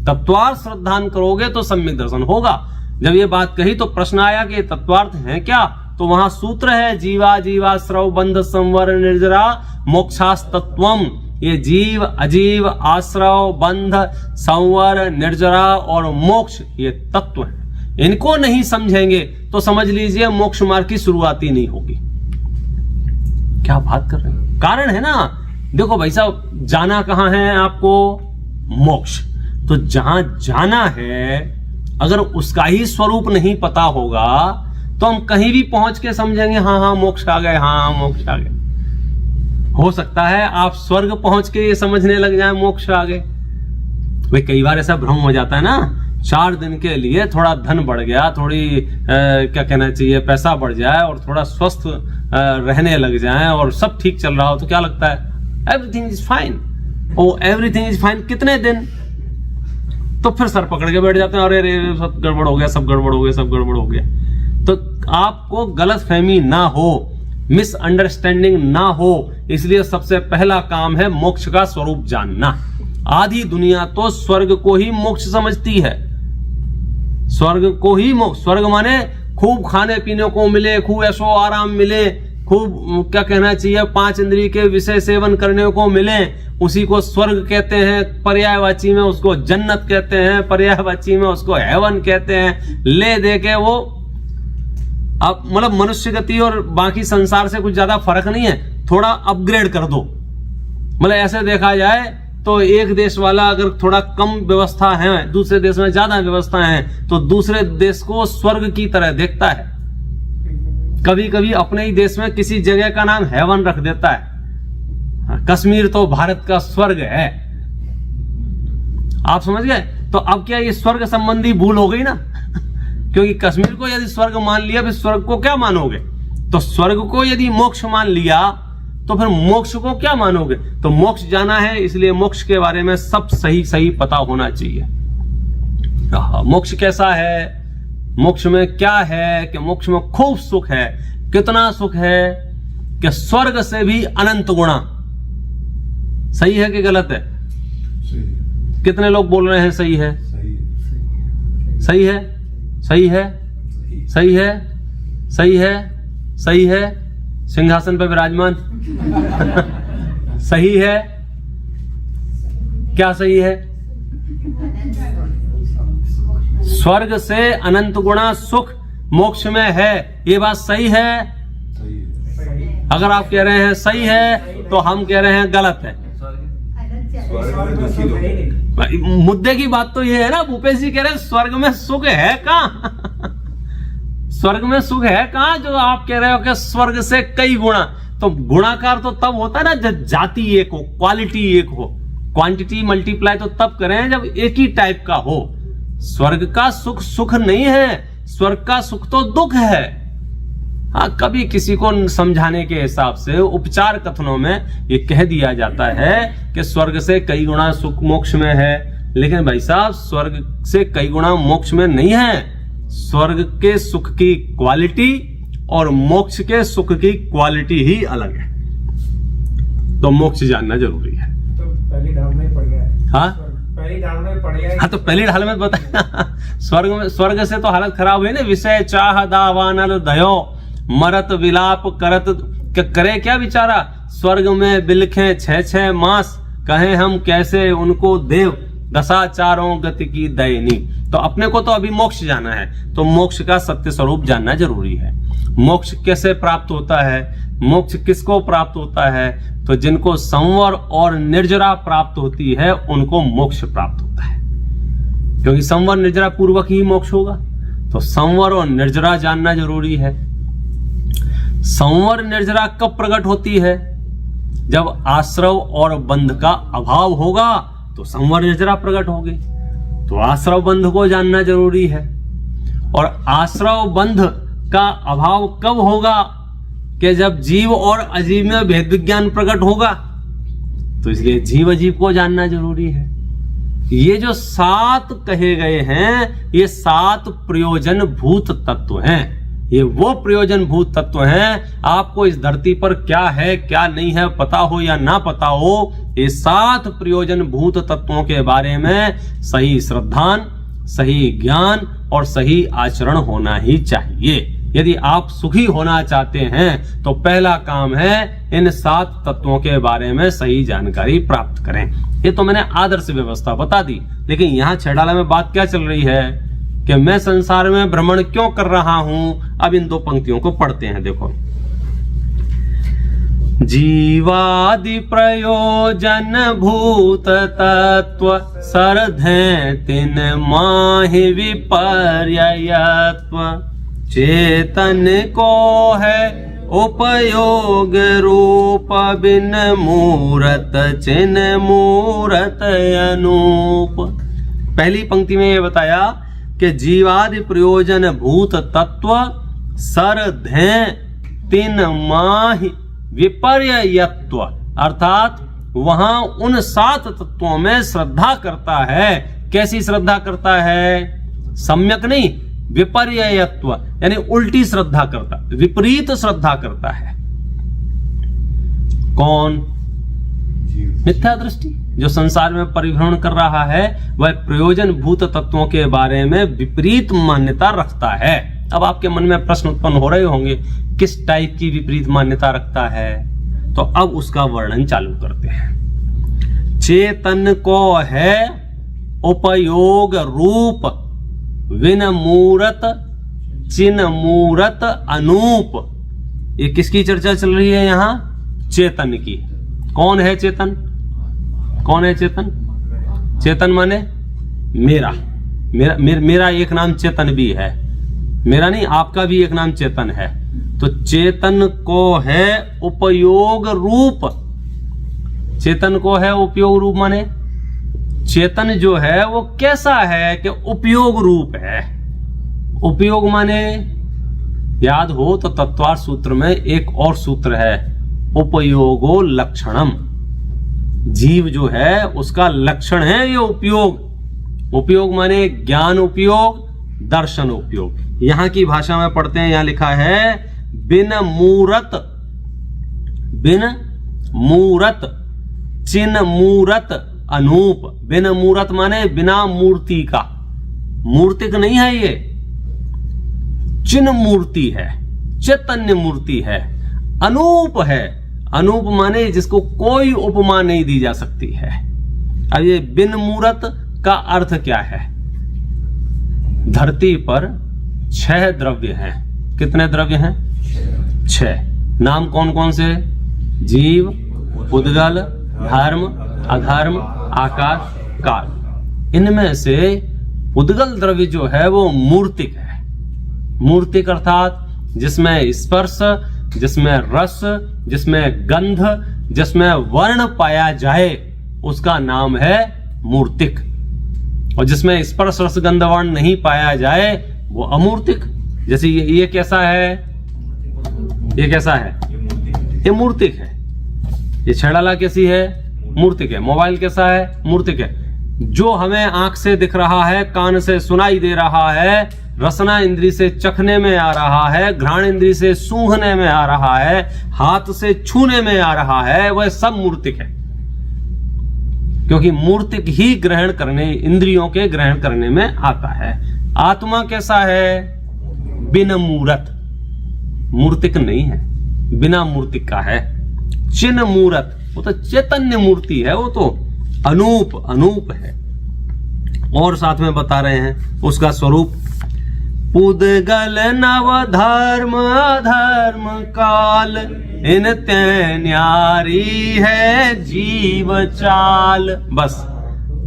तत्वार्थ श्रद्धान करोगे तो सम्यक दर्शन होगा। जब ये बात कही तो प्रश्न आया कि तत्वार्थ है क्या, तो वहां सूत्र है जीवाश्रव बंध संवर निर्जरा मोक्षास्तत्वम। ये जीव, अजीव, आश्रव, बंध, संवर, निर्जरा और मोक्ष ये तत्व है। इनको नहीं समझेंगे तो समझ लीजिए मोक्ष मार्ग की शुरुआत ही नहीं होगी। क्या बात कर रहे हैं, कारण है ना। देखो भाई साहब, जाना कहां है आपको, मोक्ष। तो जहां जाना है अगर उसका ही स्वरूप नहीं पता होगा तो हम कहीं भी पहुंच के समझेंगे हाँ मोक्ष आ गए, हाँ मोक्ष आ गए। हो सकता है आप स्वर्ग पहुंच के ये समझने लग जाए मोक्ष आ गए। भाई कई बार ऐसा भ्रम हो जाता है ना, 4 दिन के लिए थोड़ा धन बढ़ गया, थोड़ी क्या कहना चाहिए, पैसा बढ़ जाए और थोड़ा स्वस्थ रहने लग जाए और सब ठीक चल रहा हो तो क्या लगता है everything is fine. Oh everything is fine कितने दिन, तो फिर सर पकड़ के बैठ जाते हैं, अरे सब गड़बड़ हो गया, सब गड़बड़ हो गया, सब गड़बड़ हो गया। तो आपको गलत फहमी ना हो, मिसअंडरस्टैंडिंग ना हो, इसलिए सबसे पहला काम है मोक्ष का स्वरूप जानना। आधी दुनिया तो स्वर्ग को ही मोक्ष समझती है, स्वर्ग को ही मोक्ष। स्वर्ग माने खूब खाने पीने को मिले, खूब ऐशो आराम मिले, खूब क्या कहना चाहिए 5 इंद्रिय के विषय सेवन करने को मिले, उसी को स्वर्ग कहते हैं। पर्यायवाची में उसको जन्नत कहते हैं, पर्यायवाची में उसको हेवन कहते हैं। ले दे के वो अब मतलब मनुष्य गति और बाकी संसार से कुछ ज्यादा फर्क नहीं है, थोड़ा अपग्रेड कर दो। मतलब ऐसे देखा जाए तो एक देश वाला अगर थोड़ा कम व्यवस्था है, दूसरे देश में ज्यादा व्यवस्था है, तो दूसरे देश को स्वर्ग की तरह देखता है। कभी कभी अपने ही देश में किसी जगह का नाम हेवन रख देता है। कश्मीर तो भारत का स्वर्ग है, आप समझ गए। तो अब क्या ये स्वर्ग संबंधी भूल हो गई ना क्योंकि कश्मीर को यदि स्वर्ग मान लिया, फिर स्वर्ग को क्या मानोगे। तो स्वर्ग को यदि मोक्ष मान लिया तो फिर मोक्ष को क्या मानोगे। तो मोक्ष जाना है, इसलिए मोक्ष के बारे में सब सही पता होना चाहिए। मोक्ष कैसा है, मोक्ष में क्या है कि मोक्ष में खूब सुख है। कितना सुख है कि स्वर्ग से भी अनंत गुणा। सही है कि गलत है? कितने लोग बोल रहे हैं सही है? सही है, सही है, सही है, सही है, सही है। सिंहासन पर विराजमान सही है, क्या सही है? स्वर्ग से अनंत गुणा सुख मोक्ष में है, ये बात सही है? अगर आप कह रहे हैं सही है तो हम कह रहे हैं गलत है। मुद्दे की बात तो ये है ना, भूपेश जी कह रहे हैं स्वर्ग में सुख है कहां स्वर्ग में सुख है कहां, जो आप कह रहे हो कि स्वर्ग से कई गुणा। तो गुणाकार तो तब होता है ना जब जाति एक हो, क्वालिटी एक हो। क्वांटिटी मल्टीप्लाई तो तब करें जब एक ही टाइप का हो। स्वर्ग का सुख सुख नहीं है, स्वर्ग का सुख तो दुख है। हाँ, कभी किसी को समझाने के हिसाब से उपचार कथनों में ये कह दिया जाता है कि स्वर्ग से कई गुणा सुख मोक्ष में है, लेकिन भाई साहब स्वर्ग से कई गुणा मोक्ष में नहीं है। स्वर्ग के सुख की क्वालिटी और मोक्ष के सुख की क्वालिटी ही अलग है। तो मोक्ष जानना जरूरी है। तो पहली ढाल में पड़ गया है। हाँ पहली ढाल में पड़ गया है। हाँ, तो पहली ढाल में बताया स्वर्ग से तो हालत खराब हुई ना। विषय चाह दावानल दयो मरत विलाप करत, करे क्या बेचारा। स्वर्ग में बिलखें 6 मास, कहें हम कैसे उनको देव, दशा चारों गति की दयनी। तो अपने को तो अभी मोक्ष जाना है, तो मोक्ष का सत्य स्वरूप जानना जरूरी है। मोक्ष कैसे प्राप्त होता है, मोक्ष किसको प्राप्त होता है? तो जिनको संवर और निर्जरा प्राप्त होती है उनको मोक्ष प्राप्त होता है, क्योंकि संवर निर्जरा पूर्वक ही मोक्ष होगा। तो संवर और निर्जरा जानना जरूरी है। संवर निर्जरा कब प्रकट होती है? जब आश्रव और बंध का अभाव होगा तो संवर निर्जरा प्रकट होगी। तो आश्रव बंध को जानना जरूरी है। और आश्रव बंध का अभाव कब होगा? कि जब जीव और अजीव में भेद विज्ञान प्रकट होगा। तो इसलिए जीव अजीव को जानना जरूरी है। ये जो 7 कहे गए हैं, ये 7 प्रयोजन भूत तत्व हैं। ये वो प्रयोजन भूत तत्व हैं। आपको इस धरती पर क्या है क्या नहीं है पता हो या ना पता हो, ये 7 प्रयोजन भूत तत्वों के बारे में सही श्रद्धान, सही ज्ञान और सही आचरण होना ही चाहिए। यदि आप सुखी होना चाहते हैं तो पहला काम है इन 7 तत्वों के बारे में सही जानकारी प्राप्त करें। ये तो मैंने आदर्श व्यवस्था बता दी, लेकिन यहाँ छेड़ाला में बात क्या चल रही है कि मैं संसार में भ्रमण क्यों कर रहा हूं। अब इन 2 पंक्तियों को पढ़ते हैं। देखो, जीवादि प्रयोजन भूत तत्व सरधे तिन माहि विपर्ययत्व, चेतन को है उपयोग रूप बिन मूरत चिन मूरत अनूप। पहली पंक्ति में ये बताया कि जीवादि प्रयोजन भूत तत्व सरधे तिन माहि विपर्ययत्व, अर्थात वहां उन 7 तत्वों में श्रद्धा करता है। कैसी श्रद्धा करता है? सम्यक नहीं, विपर्ययत्व यानी उल्टी श्रद्धा करता, विपरीत श्रद्धा करता है। कौन? मिथ्या दृष्टि। जो संसार में परिभ्रमण कर रहा है वह प्रयोजन भूत तत्वों के बारे में विपरीत मान्यता रखता है। अब आपके मन में प्रश्न उत्पन्न हो रहे होंगे, किस टाइप की विपरीत मान्यता रखता है? तो अब उसका वर्णन चालू करते हैं। चेतन को है उपयोग रूप विन मूरत चिन मूरत अनूप। ये किसकी चर्चा चल रही है यहाँ? चेतन की। कौन है चेतन? कौन है चेतन? चेतन माने मेरा। मेरा एक नाम चेतन भी है। मेरा नहीं, आपका भी एक नाम चेतन है। तो चेतन को है उपयोग रूप। चेतन को है उपयोग रूप माने चेतन जो है वो कैसा है कि उपयोग रूप है। उपयोग माने याद हो तो तत्वार सूत्र में एक और सूत्र है, उपयोगो लक्षणम। जीव जो है उसका लक्षण है ये उपयोग। उपयोग माने ज्ञान उपयोग, दर्शन उपयोग। यहां की भाषा में पढ़ते हैं, यहां लिखा है बिन मूरत चिन मूरत अनूप। बिन मूरत माने बिना मूर्ति का। मूर्तिक नहीं है ये, चिन्ह मूर्ति है, चैतन्य मूर्ति है, अनूप है। अनूप माने जिसको कोई उपमा नहीं दी जा सकती है। अब ये बिन मूरत का अर्थ क्या है? धरती पर 6 द्रव्य हैं। कितने द्रव्य हैं? 6। नाम कौन कौन से? जीव, पुद्गल, धर्म, अधर्म, आकाश, काल। इनमें से पुद्गल द्रव्य जो है वो मूर्तिक है। मूर्तिक अर्थात जिसमें स्पर्श, जिसमें रस, जिसमें गंध, जिसमें वर्ण पाया जाए उसका नाम है मूर्तिक। और जिसमें स्पर्श रस गंध वर्ण नहीं पाया जाए वो अमूर्तिक। जैसे ये कैसा है? ये कैसा है? ये मूर्तिक है। ये छेड़ाला कैसी है? मूर्तिक है। मोबाइल कैसा है? मूर्तिक है। जो हमें आंख से दिख रहा है, कान से सुनाई दे रहा है, रसना इंद्री से चखने में आ रहा है, घ्राण इंद्री से सूंघने में आ रहा है, हाथ से छूने में आ रहा है, वह सब मूर्तिक है। क्योंकि मूर्तिक ही ग्रहण करने, इंद्रियों के ग्रहण करने में आता है। आत्मा कैसा है? बिना मूर्त, मूर्तिक नहीं है, बिना मूर्तिक का है। चिन्ह मूर्त, वो तो चैतन्य मूर्ति है, वो तो अनूप है। और साथ में बता रहे हैं उसका स्वरूप, पुद्गल नव धर्म अधर्म काल, इन ते न्यारी है जीव चाल। बस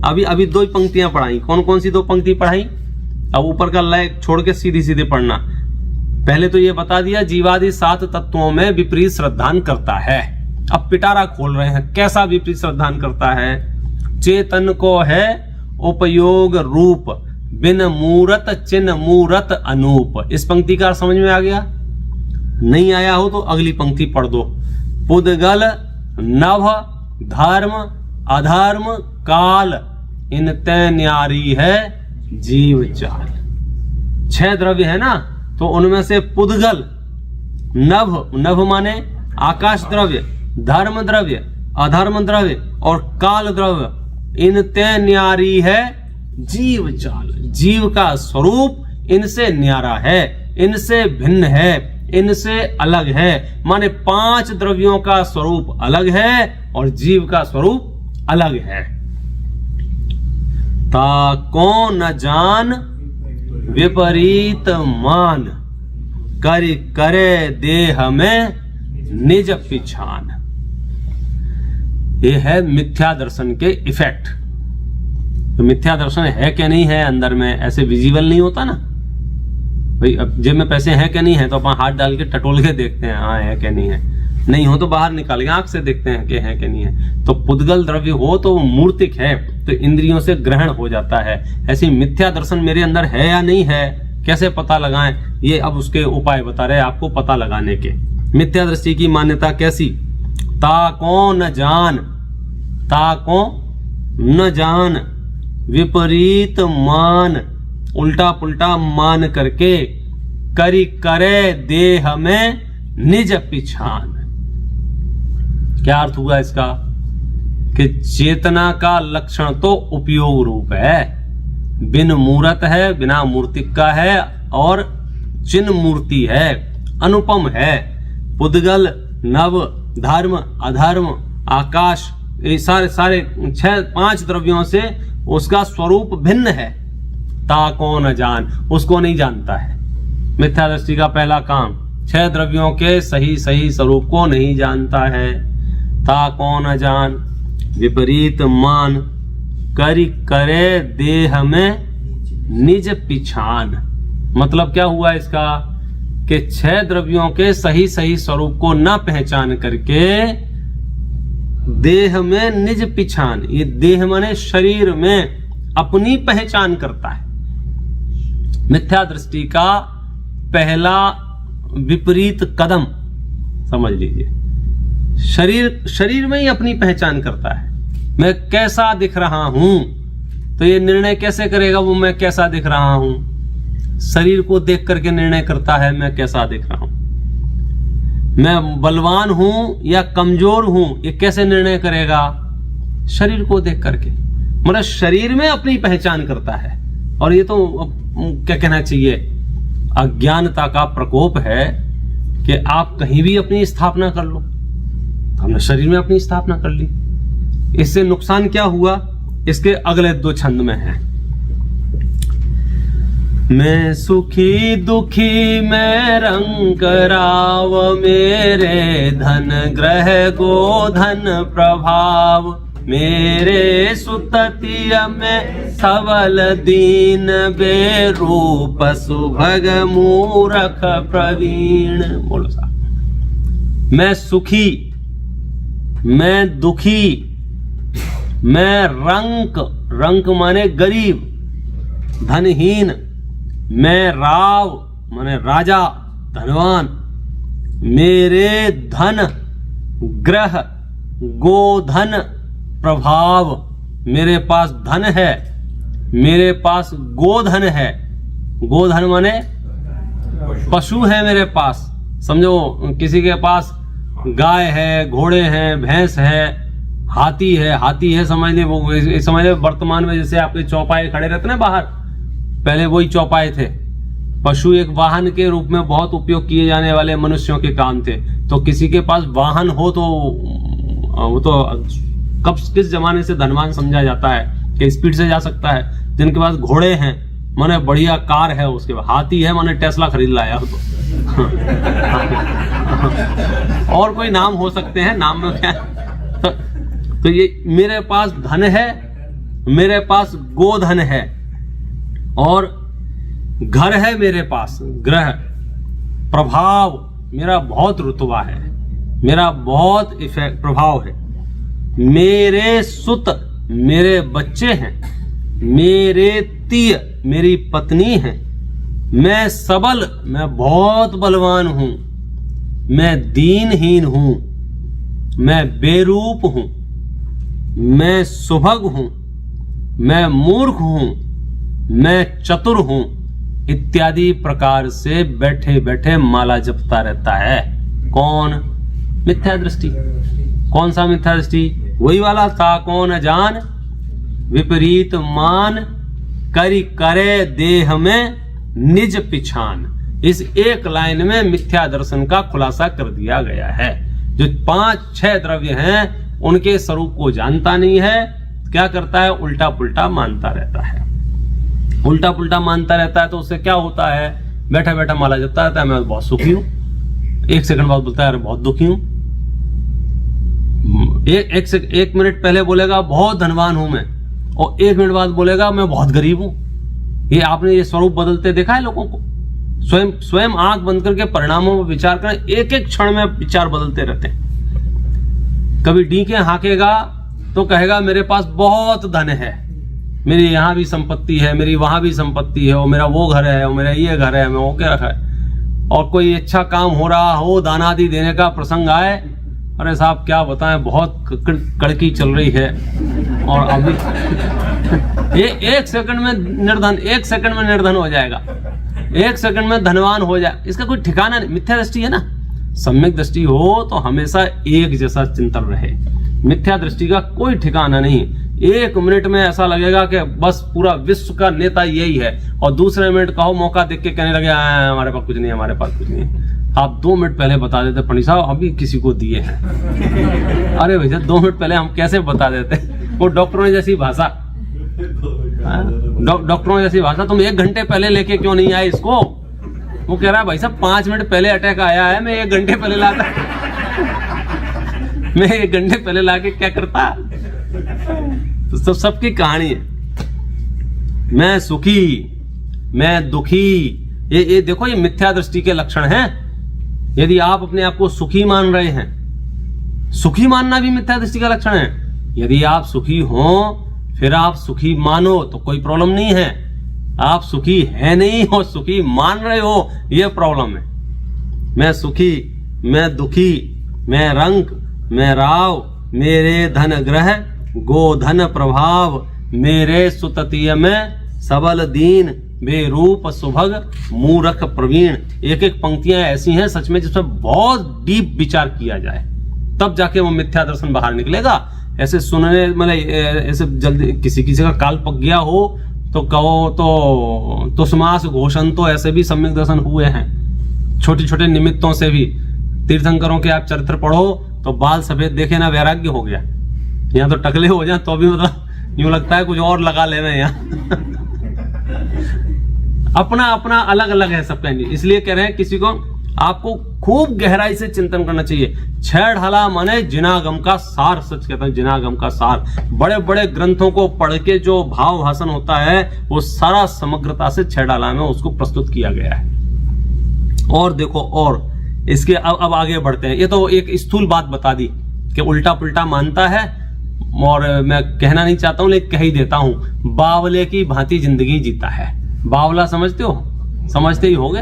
अभी दो ही पंक्तियां पढ़ाई। कौन कौन सी दो पंक्ति पढ़ाई? अब ऊपर का लय छोड़ के सीधी सीधे पढ़ना। पहले तो ये बता दिया जीवादि 7 तत्वों में विपरीत श्रद्धान करता है। अब पिटारा खोल रहे हैं, कैसा विपरीत श्रद्धान करता है? चेतन को है उपयोग रूप, बिन मूरत चिन्ह मूरत अनूप। इस पंक्ति का समझ में आ गया? नहीं आया हो तो अगली पंक्ति पढ़ दो। पुद्गल नभ धर्म अधर्म काल, इन ते न्यारी है जीव चाल। 6 द्रव्य है ना, तो उनमें से पुद्गल, नभ माने आकाश द्रव्य, धर्म द्रव्य, अधर्म द्रव्य और काल द्रव्य, इन ते न्यारी है जीव चाल। जीव का स्वरूप इनसे न्यारा है, इनसे भिन्न है, इनसे अलग है। माने 5 द्रव्यों का स्वरूप अलग है और जीव का स्वरूप अलग है। ताको न जान विपरीत मान, करे देह में निज पिछान। ये है मिथ्या दर्शन के इफेक्ट। तो मिथ्या दर्शन है क्या नहीं है अंदर में, ऐसे विजिबल नहीं होता ना भाई। अब जेब में पैसे हैं क्या नहीं है तो अपन हाथ डाल के टटोल के देखते हैं, हाँ है क्या नहीं है। नहीं हो तो बाहर निकाल के आंख से देखते हैं कि है क्या नहीं है। तो पुद्गल द्रव्य हो तो मूर्तिक है, तो इंद्रियों से ग्रहण हो जाता है। ऐसी मिथ्या दर्शन मेरे अंदर है या नहीं है, कैसे पता लगाएं? ये अब उसके उपाय बता रहे आपको पता लगाने के। मिथ्या दृष्टि की मान्यता कैसी? ताको न जान, ताको न जान विपरीत मान, उल्टा पुल्टा मान करके, करे देह में निज पिछान। क्या अर्थ हुआ इसका? कि चेतना का लक्षण तो उपयोग रूप है, बिन मूर्त है, बिना मूर्तिक का है और चिन्ह मूर्ति है, अनुपम है। पुद्गल नव धर्म अधर्म आकाश, ये सारे 5 द्रव्यों से उसका स्वरूप भिन्न है। ताको न जान, उसको नहीं जानता है। मिथ्या दृष्टि का पहला काम 6 द्रव्यों के सही स्वरूप को नहीं जानता है। ताको न जान विपरीत मान, करे देह में निज पिछान। मतलब क्या हुआ इसका? कि 6 द्रव्यों के सही स्वरूप को न पहचान करके देह में निज पिछान, ये देह माने शरीर में अपनी पहचान करता है। मिथ्या दृष्टि का पहला विपरीत कदम समझ लीजिए, शरीर में ही अपनी पहचान करता है। मैं कैसा दिख रहा हूं, तो ये निर्णय कैसे करेगा वो मैं कैसा दिख रहा हूं? शरीर को देख करके निर्णय करता है मैं कैसा दिख रहा हूं। मैं बलवान हूं या कमजोर हूं, ये कैसे निर्णय करेगा? शरीर को देख करके। मतलब शरीर में अपनी पहचान करता है। और ये तो क्या कहना चाहिए, अज्ञानता का प्रकोप है कि आप कहीं भी अपनी स्थापना कर लो। हमने शरीर में अपनी स्थापना कर ली, इससे नुकसान क्या हुआ? इसके अगले 2 छंद में है। मैं सुखी दुखी मैं रंग राव, मेरे धन ग्रह गोधन प्रभाव, मेरे सुततिय में सबल दीन, बेरूप सुभग मूरख प्रवीण। बोलो साहब। मैं सुखी, मैं दुखी, मैं रंक माने गरीब धनहीन, मैं राव माने राजा धनवान, मेरे धन ग्रह गोधन प्रभाव, मेरे पास धन है, मेरे पास गोधन है, गोधन माने पशु है मेरे पास। समझो किसी के पास गाय है, घोड़े हैं, भैंस है, हाथी है, समझ ले वो समझ ले वर्तमान में जैसे आपके चौपाए खड़े रहते ना बाहर, पहले वही चौपाए थे। पशु एक वाहन के रूप में बहुत उपयोग किए जाने वाले मनुष्यों के काम थे। तो किसी के पास वाहन हो तो वो तो कब किस जमाने से धनवान समझा जाता है कि स्पीड से जा सकता है। जिनके पास घोड़े हैं माने बढ़िया कार है, उसके पास हाथी है माने टेस्ला खरीद लाया तो और कोई नाम हो सकते हैं, नाम में क्या तो ये मेरे पास धन है, मेरे पास गोधन है और घर है मेरे पास, ग्रह प्रभाव मेरा बहुत रुतबा है, मेरा बहुत इफेक्ट प्रभाव है। मेरे सुत मेरे बच्चे हैं, मेरे तीय मेरी पत्नी है, मैं सबल मैं बहुत बलवान हूं, मैं दीनहीन हूं, मैं बेरूप हूं, मैं सुभग हूं, मैं मूर्ख हूं, मैं चतुर हूं इत्यादि प्रकार से बैठे बैठे माला जपता रहता है। कौन? मिथ्या दृष्टि। कौन सा मिथ्या दृष्टि? वही वाला था, कौन जान विपरीत मान करी करे देह में निज पिछान। इस एक लाइन में मिथ्या दर्शन का खुलासा कर दिया गया है। जो 5-6 द्रव्य हैं उनके स्वरूप को जानता नहीं है, क्या करता है? उल्टा पुल्टा मानता रहता है। उल्टा पुल्टा मानता रहता है तो उससे क्या होता है? बैठा बैठा माला जपता रहता है, मैं बहुत सुखी हूं। 1 सेकंड बाद बोलता है बहुत दुखी हूं। एक मिनट पहले बोलेगा बहुत धनवान हूं मैं, और 1 मिनट बाद बोलेगा मैं बहुत गरीब हूं। ये आपने ये स्वरूप बदलते देखा है लोगों को? स्वयं आंख बंद करके परिणामों में विचार करें, एक एक क्षण में विचार बदलते रहते हैं। कभी डीके हाकेगा तो कहेगा मेरे पास बहुत धन है, मेरी यहां भी संपत्ति है, मेरी वहां भी संपत्ति है, और मेरा वो घर है, और मेरा ये घर है, मैं वो क्या है। और कोई अच्छा काम हो रहा हो, दान आदि देने का प्रसंग आए, अरे साहब क्या बताएं बहुत कड़की चल रही है, और अभी ये 1 सेकंड में निर्धन, 1 सेकंड में निर्धन हो जाएगा, 1 सेकंड में धनवान हो जाए। इसका कोई ठिकाना नहीं। मिथ्या दृष्टि है ना। सम्यक दृष्टि हो तो हमेशा एक जैसा चिंतन रहे। मिथ्या दृष्टि का कोई ठिकाना नहीं। 1 मिनट में ऐसा लगेगा कि बस पूरा विश्व का नेता यही है, और दूसरे मिनट कहो मौका देख के कहने लगे हमारे पास कुछ नहीं, हमारे पास कुछ नहीं। आप 2 मिनट पहले बता देते पंडित साहब अभी किसी को दिए हैं। अरे भैया 2 मिनट पहले हम कैसे बता देते? वो डॉक्टरों जैसी भाषा, डॉक्टरों जैसी भाषा। तुम 1 घंटे पहले लेके क्यों नहीं आए इसको? वो कह रहा है भाई साहब 5 मिनट पहले अटैक आया है, मैं 1 घंटे पहले लाता मैं 1 घंटे पहले लाके क्या करता? तो सबकी कहानी है। मैं सुखी, मैं दुखी, ये देखो ये मिथ्या दृष्टि के लक्षण हैं। यदि आप अपने आप को सुखी मान रहे हैं, सुखी मानना भी मिथ्या दृष्टि का लक्षण है। यदि आप सुखी हो फिर आप सुखी मानो तो कोई प्रॉब्लम नहीं है। आप सुखी है नहीं हो, सुखी मान रहे हो, यह प्रॉब्लम है। मैं सुखी, मैं दुखी, मैं रंक, मैं राव, मेरे धन ग्रह गोधन प्रभाव, मेरे सुततीय में सबल दीन बेरूप सुभग मूर्ख प्रवीण। एक एक पंक्तियां ऐसी हैं सच में जिसमें बहुत डीप विचार किया जाए तब जाके वो मिथ्या दर्शन बाहर निकलेगा। ऐसे सुनने मतलब ऐसे जल्दी किसी का काल पक गया हो तो कहो तो समास घोषण तो ऐसे भी सम्यक दर्शन हुए हैं। छोटे छोटे निमित्तों से भी तीर्थंकरों के आप चरित्र पढ़ो तो बाल सफेद देखे ना वैराग्य हो गया। यहाँ तो टकले हो जाए तो भी मतलब यूं लगता है कुछ और लगा ले रहे हैं यहाँ। अपना अपना अलग अलग है सबका, इसलिए कह रहे हैं किसी को आपको खूब गहराई से चिंतन करना चाहिए। 6 ढाला माने जिनागम का सार, सच कहता हूं जिनागम का सार। बड़े बड़े ग्रंथों को पढ़ के जो भाव भाषण होता है वो सारा समग्रता से 6 ढाला में उसको प्रस्तुत किया गया है। और देखो और इसके अब आगे बढ़ते हैं। ये तो एक स्थूल बात बता दी कि उल्टा पुल्टा मानता है, और मैं कहना नहीं चाहता हूं लेकिन कह ही देता हूं, बावले की भांति जिंदगी जीता है। बावला समझते हो? समझते ही होगे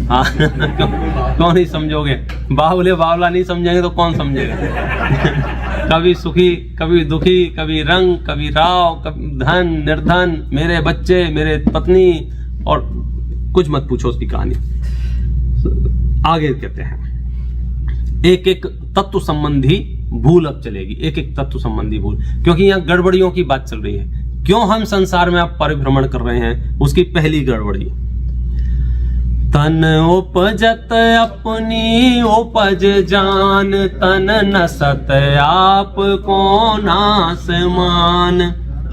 हाँ क्यों नहीं समझोगे? बावले बावला नहीं समझेंगे तो कौन समझेगा? कभी सुखी, कभी दुखी, कभी रंग, कभी राव, कभी धन निर्धन, मेरे बच्चे, मेरे पत्नी, और कुछ मत पूछो उसकी कहानी। आगे कहते हैं एक एक तत्व संबंधी भूल अब चलेगी, एक एक तत्व संबंधी भूल, क्योंकि यहाँ गड़बड़ियों की बात चल रही है। क्यों हम संसार में अब परिभ्रमण कर रहे हैं, उसकी पहली गड़बड़ी, तन उपजत अपनी उपज जान, तन नसत आप को नास मान,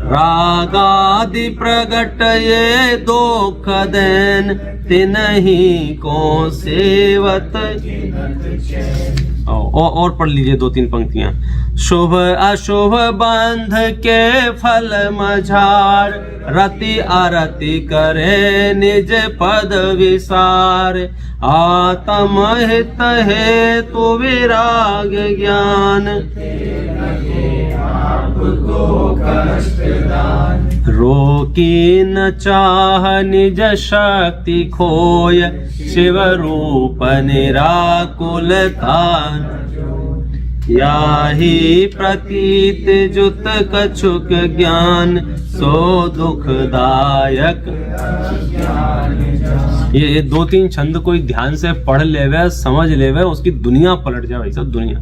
रागादि प्रगट ये दोख देन, तिन्हीं को सेवत। और पढ़ लीजिए 2-3 पंक्तियां। शुभ अशुभ बंध के फल मझार, रति अरति करे निज पद विसार, आत्म हित हेतु विराग ज्ञान, रोकी न चाह निज शक्ति खोय, शिव रूप निराकुल थान, याही प्रतीत जुत कछुक ज्ञान, सो दुखदायक। ये 2-3 छंद कोई ध्यान से पढ़ लेवे, समझ लेवे, उसकी दुनिया पलट जाए भाई साहब, दुनिया।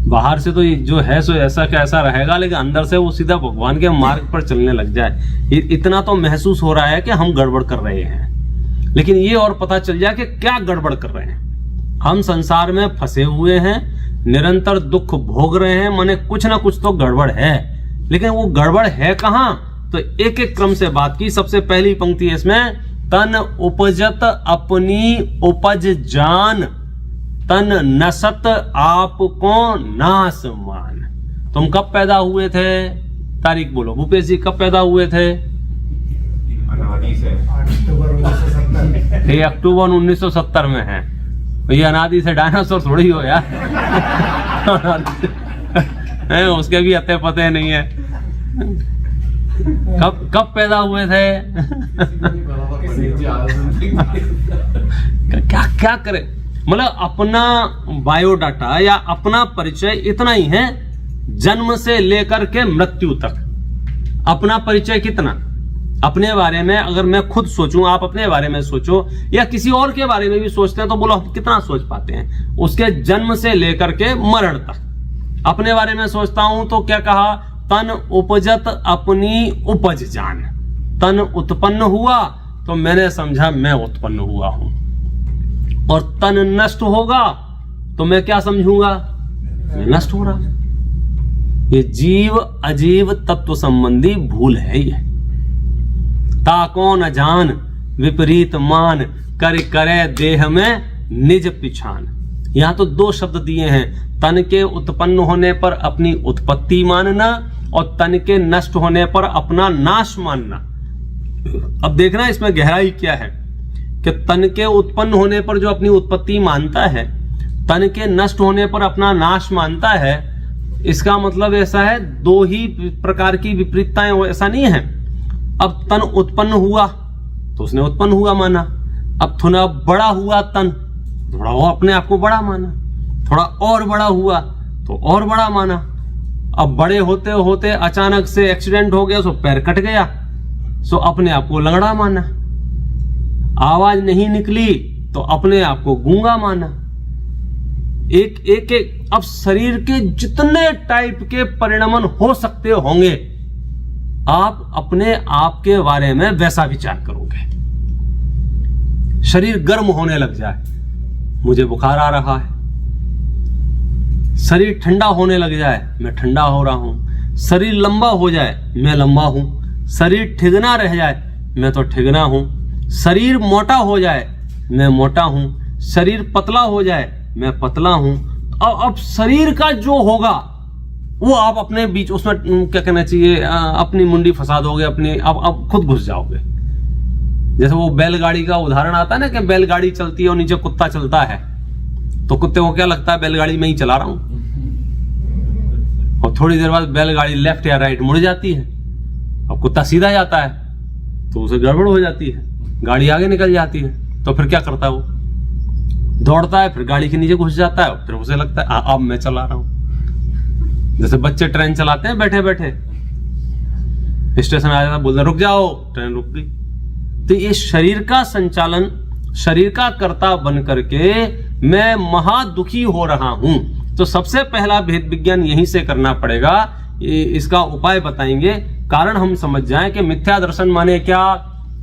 बाहर से तो ये जो है सो ऐसा का ऐसा रहेगा, लेकिन अंदर से वो सीधा भगवान के मार्ग पर चलने लग जाए। इतना तो महसूस हो रहा है कि हम गड़बड़ कर रहे हैं, लेकिन ये और पता चल जाए कि क्या गड़बड़ कर रहे हैं। हम संसार में फंसे हुए हैं, निरंतर दुख भोग रहे हैं, माने कुछ ना कुछ तो गड़बड़ है, लेकिन वो गड़बड़ है कहां? तो एक एक क्रम से बात की। सबसे पहली पंक्ति है इसमें, तन उपजत अपनी उपज जान, तन नसत आपको नास मान। तुम कब पैदा हुए थे? तारीख बोलो भूपेश जी, कब पैदा हुए थे? अनादि से 8 अक्टूबर 1970 में है। ये अनादि से डायनासोर थोड़ी हो यार। है, उसके भी अते पते नहीं है। कब पैदा हुए थे? क्या क्या करे, मतलब अपना बायोडाटा या अपना परिचय इतना ही है, जन्म से लेकर के मृत्यु तक अपना परिचय कितना। अपने बारे में अगर मैं खुद सोचूं, आप अपने बारे में सोचो, या किसी और के बारे में भी सोचते हैं, तो बोलो हम कितना सोच पाते हैं? उसके जन्म से लेकर के मरण तक अपने बारे में सोचता हूं तो क्या कहा, तन उपजत अपनी उपज जान। तन उत्पन्न हुआ तो मैंने समझा मैं उत्पन्न हुआ हूं, और तन नष्ट होगा तो मैं क्या समझूंगा, मैं नष्ट हो रहा। ये जीव अजीव तत्व संबंधी भूल है। ये ताको न जान विपरीत मान, कर करे देह में निज पिछान। यहां तो 2 शब्द दिए हैं, तन के उत्पन्न होने पर अपनी उत्पत्ति मानना और तन के नष्ट होने पर अपना नाश मानना। अब देखना इसमें गहराई क्या है कि तन के उत्पन्न होने पर जो अपनी उत्पत्ति मानता है, तन के नष्ट होने पर अपना नाश मानता है, इसका मतलब ऐसा है 2 ही प्रकार की विपरीतताएं, ऐसा नहीं है। अब तन उत्पन्न हुआ तो उसने उत्पन्न हुआ माना, अब थोड़ा बड़ा हुआ तन, थोड़ा और अपने आप को बड़ा माना, थोड़ा और बड़ा हुआ तो और बड़ा माना। अब बड़े होते होते अचानक से एक्सीडेंट हो गया, सो पैर कट गया, सो अपने आप को लंगड़ा माना। आवाज नहीं निकली तो अपने आप को गूंगा माना। एक एक एक अब शरीर के जितने टाइप के परिणमन हो सकते होंगे, आप अपने आप के बारे में वैसा विचार करोगे। शरीर गर्म होने लग जाए, मुझे बुखार आ रहा है। शरीर ठंडा होने लग जाए, मैं ठंडा हो रहा हूं। शरीर लंबा हो जाए, मैं लंबा हूं। शरीर ठिगना रह जाए, मैं तो ठिगना हूं। शरीर मोटा हो जाए, मैं मोटा हूं। शरीर पतला हो जाए, मैं पतला हूं। अब शरीर का जो होगा वो आप अपने बीच उसमें क्या कहना चाहिए, अपनी मुंडी फंसा दोगे, अपनी अब खुद घुस जाओगे। जैसे वो बैलगाड़ी का उदाहरण आता है ना कि बैलगाड़ी चलती है और नीचे कुत्ता चलता है, तो कुत्ते को क्या लगता है, बैलगाड़ी में ही चला रहा हूं। और थोड़ी देर बाद बैलगाड़ी लेफ्ट या राइट मुड़ जाती है, अब कुत्ता सीधा जाता है तो उसे गड़बड़ हो जाती है, गाड़ी आगे निकल जाती है। तो फिर क्या करता है, वो दौड़ता है, फिर गाड़ी के नीचे घुस जाता है, फिर उसे लगता है अब मैं चला रहा हूं। जैसे बच्चे ट्रेन चलाते हैं बैठे बैठे, स्टेशन आ जाता, बोलते रुक जाओ, ट्रेन रुक गई। तो ये शरीर का संचालन, शरीर का कर्ता बन करके मैं महादुखी हो रहा हूं। तो सबसे पहला भेद विज्ञान यहीं से करना पड़ेगा। इसका उपाय बताएंगे, कारण हम समझ जाएं कि मिथ्या दर्शन माने क्या?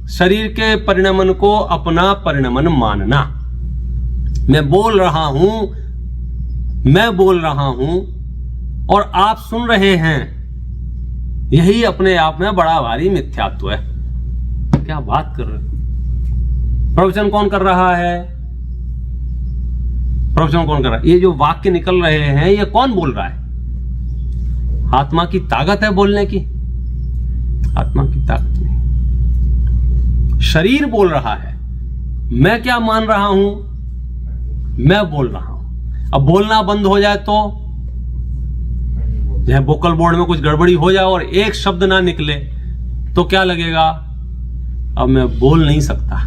शरीर के परिणमन को अपना परिणमन मानना। मैं बोल रहा हूं और आप सुन रहे हैं, यही अपने आप में बड़ा भारी मिथ्यात्व है। क्या बात कर रहे हो? प्रवचन कौन कर रहा है? प्रवचन कौन कर रहा है? ये जो वाक्य निकल रहे हैं, ये कौन बोल रहा है? आत्मा की ताकत है बोलने की? आत्मा की ताकत नहीं, शरीर बोल रहा है। मैं क्या मान रहा हूं? मैं बोल रहा हूं। अब बोलना बंद हो जाए तो, जैसे वोकल बोर्ड में कुछ गड़बड़ी हो जाए और एक शब्द ना निकले तो क्या लगेगा? अब मैं बोल नहीं सकता।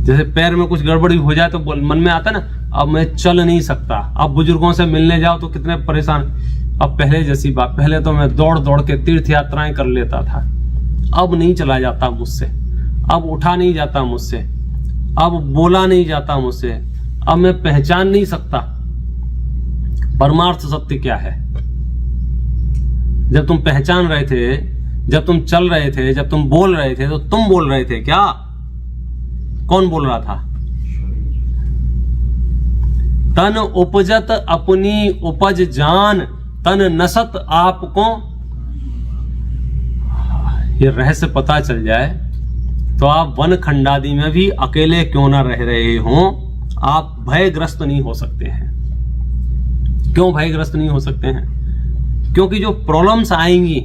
जैसे पैर में कुछ गड़बड़ी हो जाए तो मन में आता ना, अब मैं चल नहीं सकता। अब बुजुर्गों से मिलने जाओ तो कितने परेशान। अब पहले जैसी बात, पहले तो मैं दौड़ दौड़ के तीर्थ यात्राएं कर लेता था, अब नहीं चला जाता मुझसे, अब उठा नहीं जाता मुझसे, अब बोला नहीं जाता मुझसे, अब मैं पहचान नहीं सकता परमार्थ सत्य क्या है। जब तुम पहचान रहे थे, जब तुम चल रहे थे, जब तुम बोल रहे थे, तो तुम बोल रहे थे क्या? कौन बोल रहा था? तन उपजत अपनी उपज जान, तन नसत आपको। ये रहस्य पता चल जाए तो आप वन खंडादि में भी अकेले क्यों ना रह रहे हो, आप भयग्रस्त नहीं हो सकते हैं। क्यों भयग्रस्त नहीं हो सकते हैं? क्योंकि जो प्रॉब्लम्स आएंगी,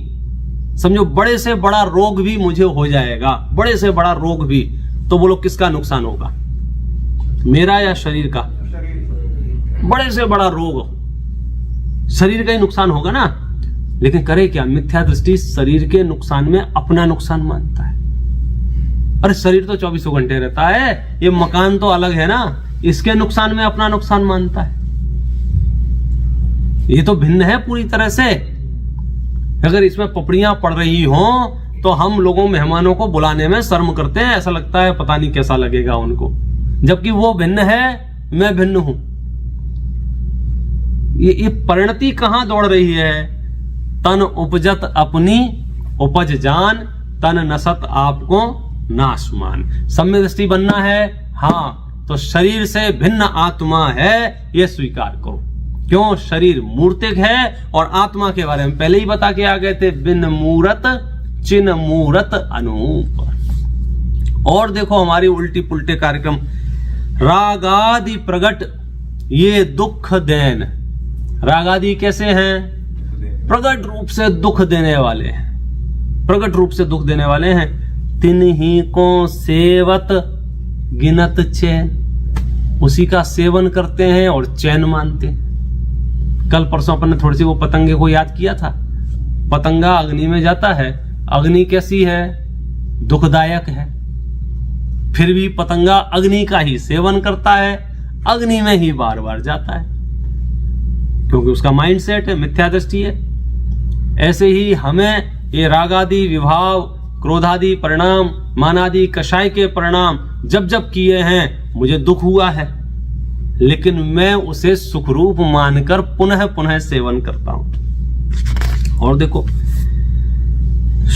समझो बड़े से बड़ा रोग भी मुझे हो जाएगा, बड़े से बड़ा रोग भी, तो बोलो किसका नुकसान होगा? मेरा या शरीर का? बड़े से बड़ा रोग शरीर का ही नुकसान होगा ना। लेकिन करे क्या? मिथ्या दृष्टि शरीर के नुकसान में अपना नुकसान मानता है। अरे शरीर तो 24 घंटे रहता है, ये मकान तो अलग है ना, इसके नुकसान में अपना नुकसान मानता है। ये तो भिन्न है पूरी तरह से। अगर इसमें पपड़ियां पड़ रही हों तो हम लोगों मेहमानों को बुलाने में शर्म करते हैं, ऐसा लगता है पता नहीं कैसा लगेगा उनको, जबकि वो भिन्न है, मैं भिन्न हूं। ये परिणति कहां दौड़ रही है? तन उपजत अपनी उपज जान, तन नसत आपको नाशमान। सम्य दृष्टि बनना है, हाँ, तो शरीर से भिन्न आत्मा है, यह स्वीकार करो। क्यों? शरीर मूर्तिक है और आत्मा के बारे में पहले ही बता के आ गए थे, बिन मूरत चिन्ह मूरत अनूप। और देखो हमारी उल्टी पुल्टे कार्यक्रम, रागादि प्रगट ये दुख देन। रागादि कैसे हैं? प्रगट रूप से दुख देने वाले हैं, प्रगट रूप से दुख देने वाले हैं। तिन्ही को सेवत गिनत चैन, उसी का सेवन करते हैं और चैन मानते हैं। कल परसों अपन ने थोड़ी सी वो पतंगे को याद किया था। पतंगा अग्नि में जाता है, अग्नि कैसी है? दुखदायक है, फिर भी पतंगा अग्नि का ही सेवन करता है, अग्नि में ही बार बार जाता है, क्योंकि उसका माइंड सेट है, मिथ्या दृष्टि है। ऐसे ही हमें ये रागादि विभाव, क्रोधादि परिणाम, मानादि कषाय के परिणाम जब जब किए हैं, मुझे दुख हुआ है, लेकिन मैं उसे सुखरूप मानकर पुनः पुनः सेवन करता हूं। और देखो,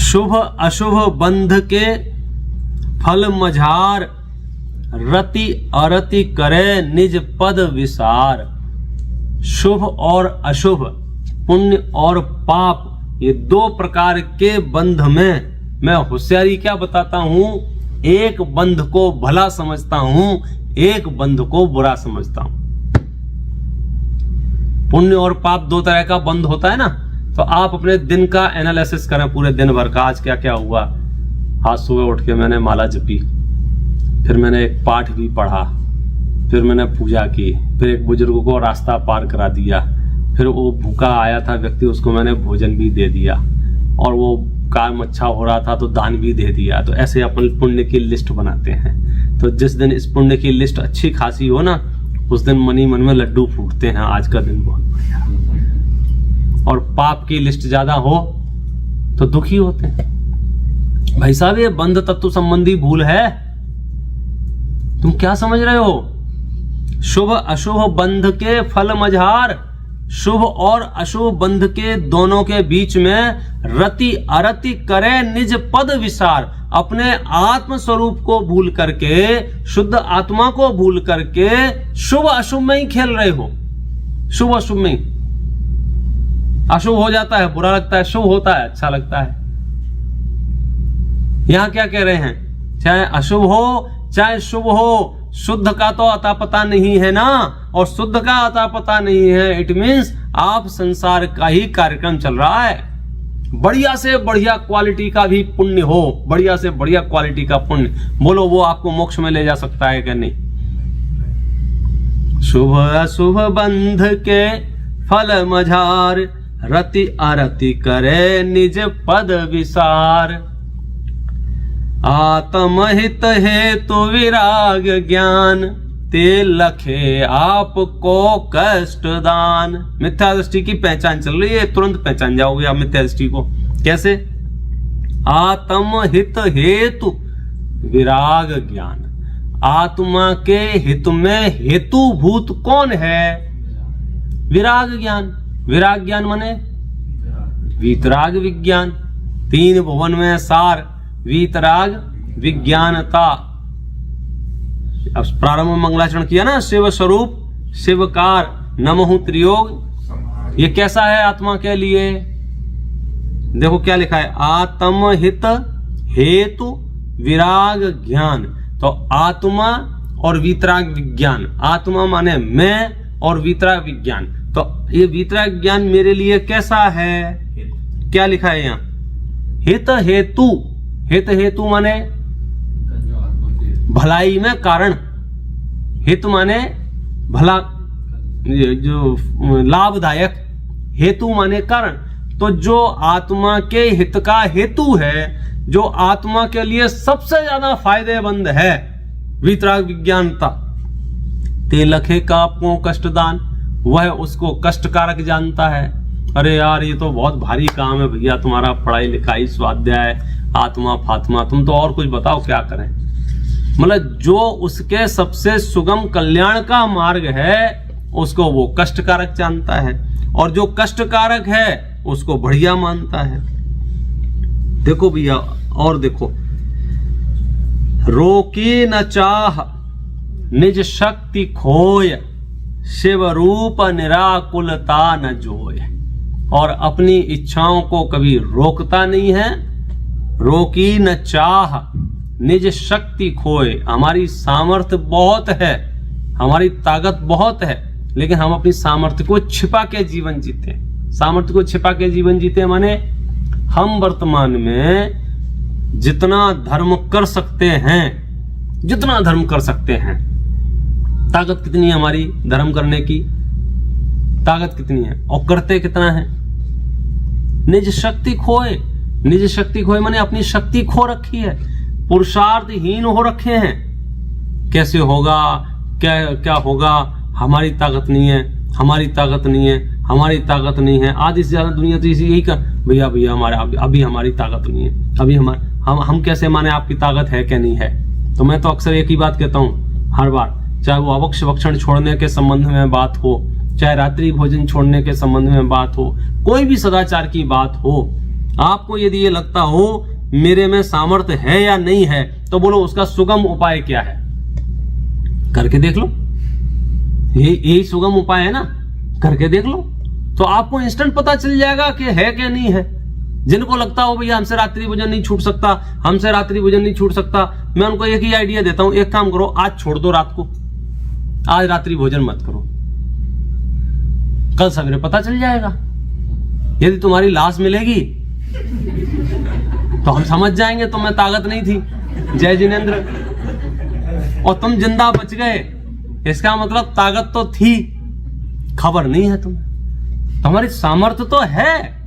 शुभ अशुभ बंध के फल मझार, रति अरति करे निज पद विसार। शुभ और अशुभ, पुण्य और पाप, ये दो प्रकार के बंध में मैं होशियारी क्या बताता हूं? एक बंध को भला समझता हूं, एक बंध को बुरा समझता हूं। पुण्य और पाप दो तरह का बंध होता है ना। तो आप अपने दिन का एनालिसिस करें, पूरे दिन भर का, आज क्या क्या हुआ। आज सुबह उठ के मैंने माला जपी, फिर मैंने एक पाठ भी पढ़ा, फिर मैंने पूजा की, फिर एक बुजुर्ग को रास्ता पार करा दिया, फिर वो भूखा आया था व्यक्ति, उसको मैंने भोजन भी दे दिया, और वो काम अच्छा हो रहा था तो दान भी दे दिया। तो ऐसे अपन पुण्य की लिस्ट बनाते हैं। तो जिस दिन इस पुण्य की लिस्ट अच्छी खासी हो ना, उस दिन मनी मन में लड्डू फूटते हैं, आज का दिन बहुत बढ़िया। और पाप की लिस्ट ज्यादा हो तो दुखी होते हैं। भाई साहब ये बंध तत्व संबंधी भूल है, तुम क्या समझ रहे हो? शुभ अशुभ बंध के फल मझार, शुभ और अशुभ बंध के दोनों के बीच में रति अरति करे निज पद विसार। अपने आत्म स्वरूप को भूल करके, शुद्ध आत्मा को भूल करके शुभ अशुभ में ही खेल रहे हो। शुभ अशुभ में ही, अशुभ हो जाता है बुरा लगता है, शुभ होता है अच्छा लगता है। यहां क्या कह रहे हैं, चाहे अशुभ हो चाहे शुभ हो, शुद्ध का तो अता पता नहीं है ना, और शुद्ध का अता पता नहीं है, इट मीन्स आप संसार का ही कार्यक्रम चल रहा है। बढ़िया से बढ़िया क्वालिटी का भी पुण्य हो, बढ़िया से बढ़िया क्वालिटी का पुण्य, बोलो वो आपको मोक्ष में ले जा सकता है कि नहीं? शुभ अशुभ बंध के फल मझार, रति अरति करे निज पद विसार। आत्महित हेतु विराग ज्ञान, ते लखे आपको कष्ट दान। मिथ्या दृष्टि की पहचान चल रही है, तुरंत पहचान जाओगे आप मिथ्या दृष्टि को। कैसे? आत्महित हेतु विराग ज्ञान, आत्मा के हित में हेतुभूत कौन है? विराग ज्ञान। विराग ज्ञान माने वीतराग विज्ञान। तीन भुवन में सार वीतराग विज्ञानता। अब प्रारंभ में मंगलाचरण किया ना, शिव स्वरूप शिवकार नमहु त्रियोग। ये कैसा है आत्मा के लिए? देखो क्या लिखा है, आत्महित हेतु विराग ज्ञान। तो आत्मा और वीतराग विज्ञान, आत्मा माने मैं और वीतराग विज्ञान। तो ये वीतराग ज्ञान मेरे लिए कैसा है? क्या लिखा है यहाँ? हित हेतु। हित हेतु माने भलाई में कारण, हित माने भला जो लाभदायक, हेतु माने कारण। तो जो आत्मा के हित का हेतु है, जो आत्मा के लिए सबसे ज्यादा फायदेमंद है, वीतराग विज्ञानता। ते लखे का आपको कष्टदान, वह उसको कष्टकारक जानता है। अरे यार ये तो बहुत भारी काम है भैया, तुम्हारा पढ़ाई लिखाई स्वाध्याय आत्मा फात्मा, तुम तो और कुछ बताओ क्या करें। मतलब जो उसके सबसे सुगम कल्याण का मार्ग है उसको वो कष्टकारक जानता है, और जो कष्टकारक है उसको बढ़िया मानता है। देखो भैया और देखो, रोकी न चाह निज शक्ति खोय, शिव रूप निराकुलता न जोय। और अपनी इच्छाओं को कभी रोकता नहीं है। रोकी न चाह निज शक्ति खोए। हमारी सामर्थ्य बहुत है, हमारी ताकत बहुत है, लेकिन हम अपनी सामर्थ्य को छिपा के जीवन जीते। सामर्थ्य को छिपा के जीवन जीते माने हम वर्तमान में जितना धर्म कर सकते हैं, जितना धर्म कर सकते हैं, ताकत कितनी है हमारी धर्म करने की? ताकत कितनी है और करते कितना है? निज शक्ति खोए। निज शक्ति खोए माने अपनी शक्ति खो रखी है, पुरुषार्थहीन हो रखे हैं। कैसे होगा, क्या होगा, हमारी ताकत नहीं है, हमारी ताकत नहीं है, हमारी ताकत नहीं है। आधी से ज्यादा दुनिया तो इसी यही कर, भैया हमारे अभी हमारी ताकत नहीं है, अभी हम कैसे माने आपकी ताकत है क्या नहीं है। तो मैं तो अक्सर एक ही बात कहता हूँ हर बार, चाहे वो अवक्ष भक्षण छोड़ने के संबंध में बात हो, चाहे रात्रि भोजन छोड़ने के संबंध में बात हो, कोई भी सदाचार की बात हो, आपको यदि ये लगता हो मेरे में सामर्थ्य है या नहीं है, तो बोलो उसका सुगम उपाय क्या है, करके देख लो। यही सुगम उपाय है ना, करके देख लो तो आपको इंस्टेंट पता चल जाएगा कि है क्या नहीं है। जिनको लगता हो भैया हमसे रात्रि भोजन नहीं छूट सकता, हमसे रात्रि भोजन नहीं छूट सकता, मैं उनको एक ही आइडिया देता हूं, एक काम करो, आज छोड़ दो रात को, आज रात्रि भोजन मत करो, कल सवेरे पता चल जाएगा। यदि तुम्हारी लाश मिलेगी तो हम समझ जाएंगे तुम्हें ताकत नहीं थी, जय जिनेंद्र, और तुम जिंदा बच गए, इसका मतलब ताकत तो थी, खबर नहीं है तुम्हें। तुम्हारी सामर्थ्य तो है,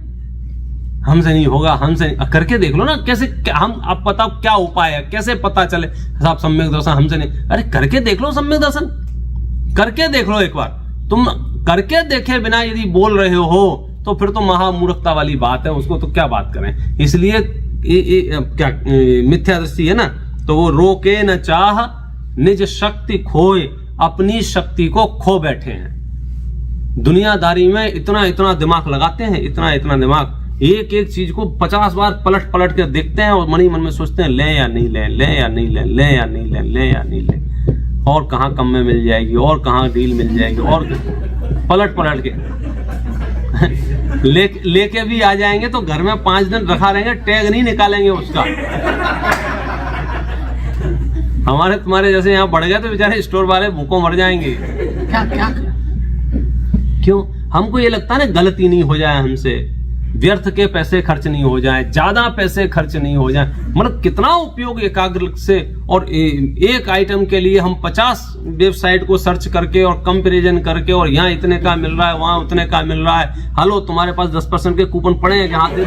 हमसे नहीं होगा, हमसे नहीं, करके देख लो ना कैसे, हम आप बताओ क्या उपाय है, कैसे पता चले साहब सम्यक दर्शन हमसे नहीं। अरे करके देख लो, सम्यक दर्शन करके देख लो एक बार। तुम करके देखे बिना यदि बोल रहे हो तो फिर तो महामूर्खता वाली बात है, उसको तो क्या बात करें। इसलिए क्या मिथ्या दृष्टि है ना, तो वो रोके न चाह निज शक्ति खोए, अपनी शक्ति को खो बैठे हैं। दुनियादारी में इतना इतना दिमाग लगाते हैं, इतना इतना दिमाग, एक एक चीज को 50 बार पलट पलट कर देखते हैं और मन ही मन में सोचते हैं लें या नहीं लें, लें या नहीं लें, लें या नहीं लें, लें या नहीं लें, और कहाँ कम में मिल जाएगी, और कहाँ डील मिल जाएगी, और पलट पलट के लेके भी आ जाएंगे तो घर में 5 दिन रखा रहेंगे, टैग नहीं निकालेंगे उसका। हमारे तुम्हारे जैसे यहाँ बढ़ गए तो बेचारे स्टोर वाले भूखों मर जाएंगे। क्या क्या क्यों? हमको ये लगता है ना गलती नहीं हो जाए हमसे, व्यर्थ के पैसे खर्च नहीं हो जाए, ज्यादा पैसे खर्च नहीं हो जाए। मतलब कितना उपयोग एकाग्र से, और एक आइटम के लिए हम 50 वेबसाइट को सर्च करके और कंपैरिजन करके, और यहाँ इतने का मिल रहा है, वहां उतने का मिल रहा है। हेलो, तुम्हारे पास 10% के कूपन पड़े हैं, हाथ दे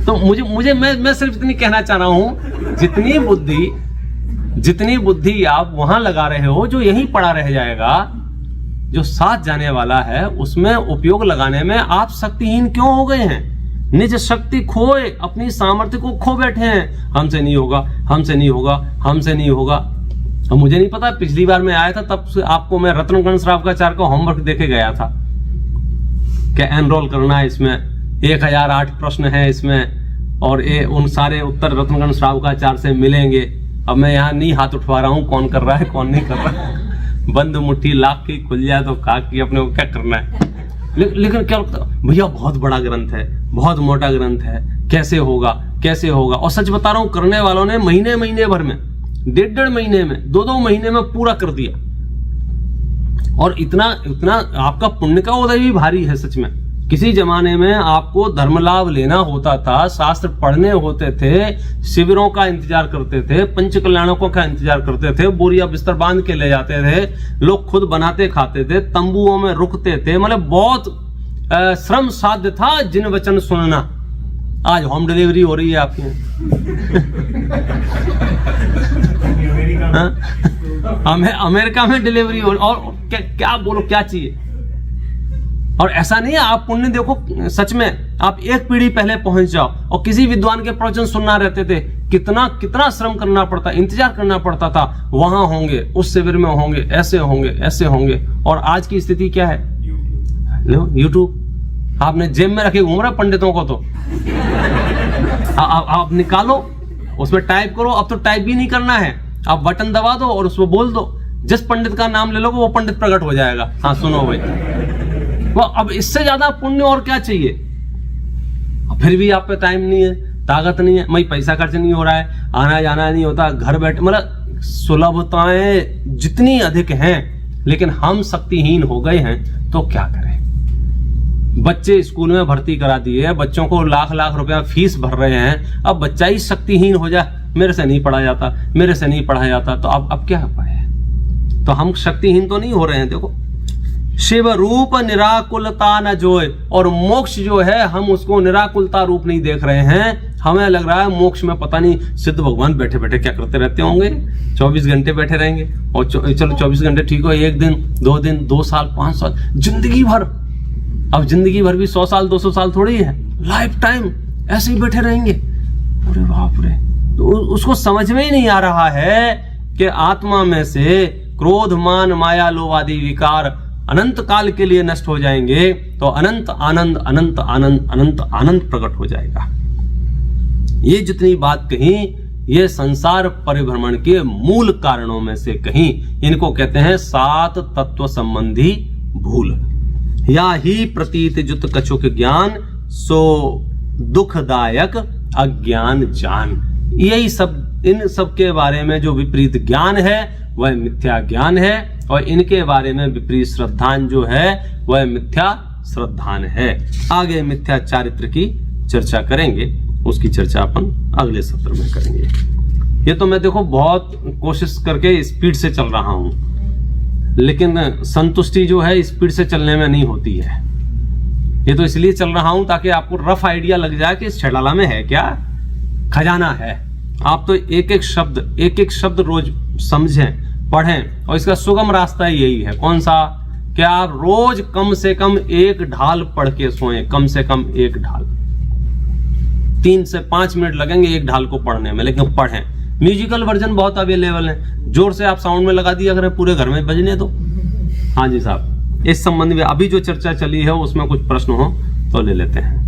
तो मुझे मैं सिर्फ इतनी कहना चाह रहा हूं, जितनी बुद्धि आप वहां लगा रहे हो, जो यहीं पड़ा रह जाएगा, जो साथ जाने वाला है, उसमें उपयोग लगाने में आप शक्तिहीन क्यों हो गए हैं? निज शक्ति खोए, अपनी सामर्थ्य को खो बैठे हैं। हमसे नहीं होगा, हमसे नहीं होगा, हमसे नहीं होगा। अब मुझे नहीं पता, पिछली बार मैं आया था तब से आपको मैं रत्नगण श्रावकाचार्य का होमवर्क देके गया था, क्या एनरोल करना है इसमें, 1008 प्रश्न है इसमें, और उन सारे उत्तर रत्नगण श्रावकाचार्य से मिलेंगे। अब मैं यहाँ नहीं हाथ उठवा रहा हूँ कौन कर रहा है कौन नहीं कर रहा है, बंद मुट्ठी लाख की खुल जाए तो काक की, अपने को क्या करना है। लेकिन क्या लगता है भैया, बहुत बड़ा ग्रंथ है, बहुत मोटा ग्रंथ है, कैसे होगा कैसे होगा। और सच बता रहा हूं, करने वालों ने महीने महीने भर में, 1.5 महीने में, 2 महीने में पूरा कर दिया। और इतना इतना आपका पुण्य का उदय भी भारी है सच में। किसी जमाने में आपको धर्म लाभ लेना होता था, शास्त्र पढ़ने होते थे, शिविरों का इंतजार करते थे, पंच कल्याणकों का इंतजार करते थे, बोरिया बिस्तर बांध के ले जाते थे, लोग खुद बनाते खाते थे, तंबुओं में रुकते थे, मतलब बहुत श्रम साध्य था जिन वचन सुनना। आज होम डिलीवरी हो रही है आपके अमेरिका में डिलीवरी हो, और क्या बोलो, क्या चाहिए। और ऐसा नहीं है, आप पुण्य देखो, सच में आप एक पीढ़ी पहले पहुंच जाओ और किसी विद्वान के प्रवचन सुनना रहते थे, कितना श्रम करना पड़ता, इंतजार करना पड़ता था, वहां होंगे, उस शिविर में होंगे, ऐसे होंगे, ऐसे होंगे। और आज की स्थिति क्या है? यूट्यूब आपने जेब में रखे घूम रहा पंडितों को, तो आप निकालो, उसमें टाइप करो। अब तो टाइप भी नहीं करना है, आप बटन दबा दो और उसको बोल दो, जिस पंडित का नाम ले लोगे वो पंडित प्रकट हो जाएगा। हाँ सुनो भाई, वो अब इससे ज्यादा पुण्य और क्या चाहिए। फिर भी आप पे टाइम नहीं है, ताकत नहीं है, पैसा खर्च नहीं हो रहा है, आना जाना नहीं होता, घर बैठे, मतलब सुलभताएं जितनी अधिक हैं, लेकिन हम शक्तिहीन हो गए हैं, तो क्या करें। बच्चे स्कूल में भर्ती करा दिए, बच्चों को लाख लाख रुपया फीस भर रहे हैं, अब बच्चा ही शक्तिहीन हो जाए, मेरे से नहीं पढ़ा जाता, मेरे से नहीं पढ़ा जाता, तो अब क्या उपाय है। तो हम शक्तिहीन तो नहीं हो रहे हैं। देखो, शिव रूप निराकुलता न जोए, और मोक्ष जो है हम उसको निराकुलता रूप नहीं देख रहे हैं। हमें लग रहा है मोक्ष में पता नहीं सिद्ध भगवान बैठे बैठे क्या करते रहते होंगे, 24 घंटे बैठे रहेंगे, और चलो 24 घंटे ठीक हो, 1 दिन 2 दिन 2 साल 5 साल, जिंदगी भर। अब जिंदगी भर भी 100 साल 200 साल थोड़ी है, लाइफ टाइम ऐसे ही बैठे रहेंगे। अरे बाप रे, तो उसको समझ में ही नहीं आ रहा है कि आत्मा में से क्रोध मान माया लोभ आदि विकार अनंत काल के लिए नष्ट हो जाएंगे, तो अनंत आनंद अनंत आनंद अनंत आनंद प्रकट हो जाएगा। ये जितनी बात कही, ये संसार परिभ्रमण के मूल कारणों में से कहीं, इनको कहते हैं 7 तत्व संबंधी भूल। या ही प्रतीत जुत कछुक ज्ञान, सो दुखदायक अज्ञान जान। यही सब, इन सब के बारे में जो विपरीत ज्ञान है वह मिथ्या ज्ञान है, और इनके बारे में विपरीत श्रद्धान जो है वह मिथ्या श्रद्धान है। आगे मिथ्या चारित्र की चर्चा करेंगे, उसकी चर्चा अपन अगले सत्र में करेंगे। ये तो मैं देखो बहुत कोशिश करके स्पीड से चल रहा हूं, लेकिन संतुष्टि जो है स्पीड से चलने में नहीं होती है। ये तो इसलिए चल रहा हूं ताकि आपको रफ आइडिया लग जाए कि इस छड़ाला में है क्या, खजाना है। आप तो एक एक शब्द रोज समझें, पढ़ें, और इसका सुगम रास्ता यही है। कौन सा? कि आप रोज कम से कम 1 ढाल पढ़ के सोएं, कम से कम 1 ढाल। 3 से 5 मिनट लगेंगे 1 ढाल को पढ़ने में, लेकिन पढ़ें। म्यूजिकल वर्जन बहुत अवेलेबल है, जोर से आप साउंड में लगा दिया करें, पूरे घर में बजने दो। हाँ जी साहब, इस संबंध में अभी जो चर्चा चली है उसमें कुछ प्रश्न हो तो ले लेते हैं।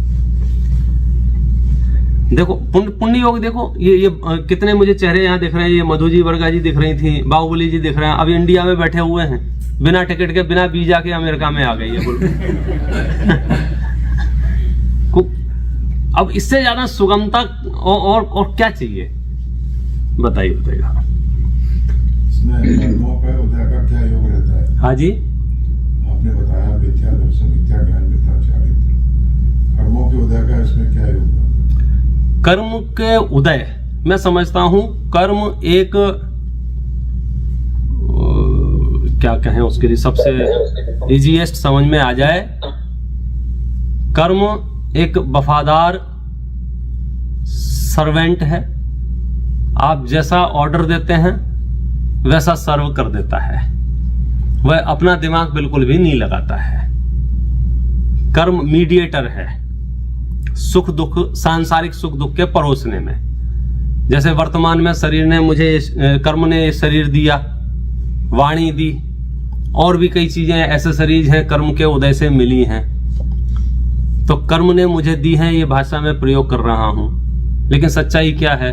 देखो पुण्य योग, देखो ये कितने मुझे चेहरे यहाँ दिख रहे हैं। ये मधु जी वर्गा जी दिख रही थी, बाहुबली जी दिख रहे हैं, अभी इंडिया में बैठे हुए हैं, बिना टिकट के, बिना वीजा के अमेरिका में आ गई है बोल। अब इससे ज्यादा सुगमता और क्या चाहिए, बताइए बताइएगा। इसमें कर्मों पे उदय का क्या योग रहता है? हाँ जी, आपने बताया मिथ्या दर्शन, मिथ्या ज्ञान, मिथ्या चारित्र, कर्मों के उदय का इसमें क्या योग है? कर्म के उदय, मैं समझता हूं कर्म एक क्या कहें उसके लिए सबसे इजीएस्ट समझ में आ जाए, कर्म एक वफादार सर्वेंट है। आप जैसा ऑर्डर देते हैं वैसा सर्व कर देता है, वह अपना दिमाग बिल्कुल भी नहीं लगाता है। कर्म मीडिएटर है सुख दुख, सांसारिक सुख दुख के परोसने में। जैसे वर्तमान में शरीर ने मुझे, कर्म ने शरीर दिया, वाणी दी, और भी कई चीजें एसेसरीज हैं कर्म के उदय से मिली हैं। तो कर्म ने मुझे दी है, ये भाषा में प्रयोग कर रहा हूं, लेकिन सच्चाई क्या है?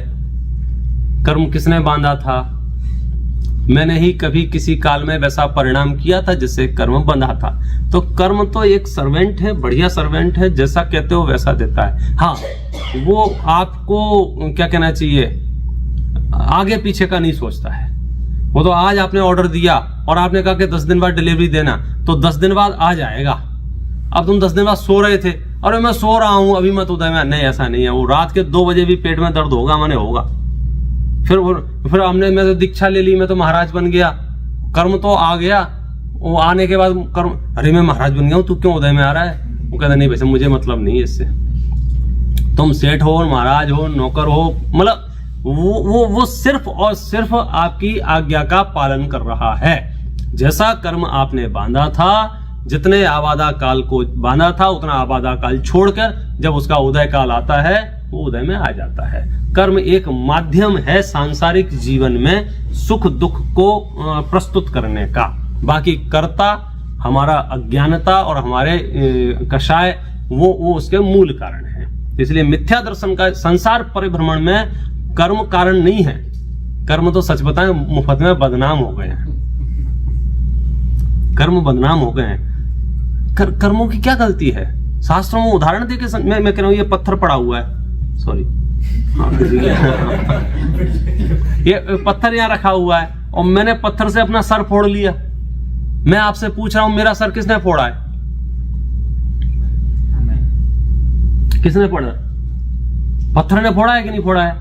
कर्म किसने बांधा था? मैंने ही कभी किसी काल में वैसा परिणाम किया था जिससे कर्म बंधा था। तो कर्म तो एक सर्वेंट है, बढ़िया सर्वेंट है, जैसा कहते हो वैसा देता है। हाँ, वो आपको क्या कहना चाहिए, आगे पीछे का नहीं सोचता है। वो तो आज आपने ऑर्डर दिया और आपने कहा कि 10 दिन बाद डिलीवरी देना, तो 10 दिन बाद आ जाएगा। अब तुम 10 दिन बाद सो रहे थे, अरे मैं सो रहा हूं अभी मत उदय में, नहीं ऐसा नहीं है। वो रात के 2 बजे भी पेट में दर्द होगा, मैंने होगा। फिर हमने, मैं तो दीक्षा ले ली, मैं तो महाराज बन गया, कर्म तो आ गया। वो आने के बाद कर्म, अरे मैं महाराज बन गया हूं, तू क्यों उदय में आ रहा है? वो कहता नहीं वैसे मुझे मतलब नहीं है इससे। तुम सेठ हो, महाराज हो, नौकर हो, मतलब वो सिर्फ और सिर्फ आपकी आज्ञा का पालन कर रहा है। जैसा कर्म आपने बांधा था, जितने आबादा काल को बांधा था, उतना आबादा काल छोड़कर जब उसका उदय काल आता है वो उदय में आ जाता है। कर्म एक माध्यम है सांसारिक जीवन में सुख दुख को प्रस्तुत करने का। बाकी कर्ता हमारा अज्ञानता और हमारे कषाय वो उसके मूल कारण है। इसलिए मिथ्या दर्शन का संसार परिभ्रमण में कर्म कारण नहीं है। कर्म तो सच बताएं मुफ्त में बदनाम हो गए हैं, कर्म बदनाम हो गए हैं। कर्मों की क्या गलती है? शास्त्रों में उदाहरण देके मैं कह रहा हूं, ये पत्थर पड़ा हुआ है, सॉरी ये पत्थर यहाँ रखा हुआ है और मैंने पत्थर से अपना सर फोड़ लिया। मैं आपसे पूछ रहा हूं मेरा सर किसने फोड़ा है? किसने फोड़ा? पत्थर ने फोड़ा है कि नहीं फोड़ा है?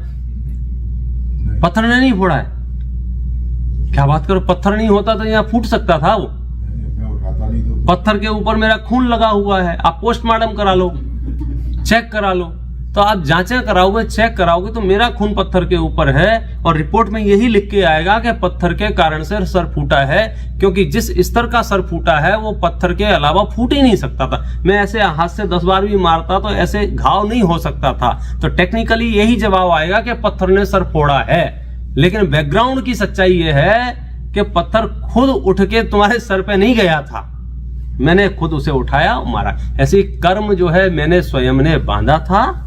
पत्थर ने नहीं फोड़ा है। क्या बात करो, पत्थर नहीं होता तो यहाँ फूट सकता था वो। पत्थर के ऊपर मेरा खून लगा हुआ है, आप पोस्टमार्टम करा लो, चेक करा लो। तो आप जांचें कराओगे, चेक कराओगे तो मेरा खून पत्थर के ऊपर है और रिपोर्ट में यही लिख के आएगा कि पत्थर के कारण से सर फूटा है, क्योंकि जिस स्तर का सर फूटा है वो पत्थर के अलावा फूट ही नहीं सकता था। मैं ऐसे हाथ से 10 बार भी मारता तो ऐसे घाव नहीं हो सकता था। तो टेक्निकली यही जवाब आएगा कि पत्थर ने सर फोड़ा है। लेकिन बैकग्राउंड की सच्चाई यह है कि पत्थर खुद उठ के तुम्हारे सर पे नहीं गया था, मैंने खुद उसे उठाया मारा। ऐसे कर्म जो है मैंने स्वयं ने बांधा था,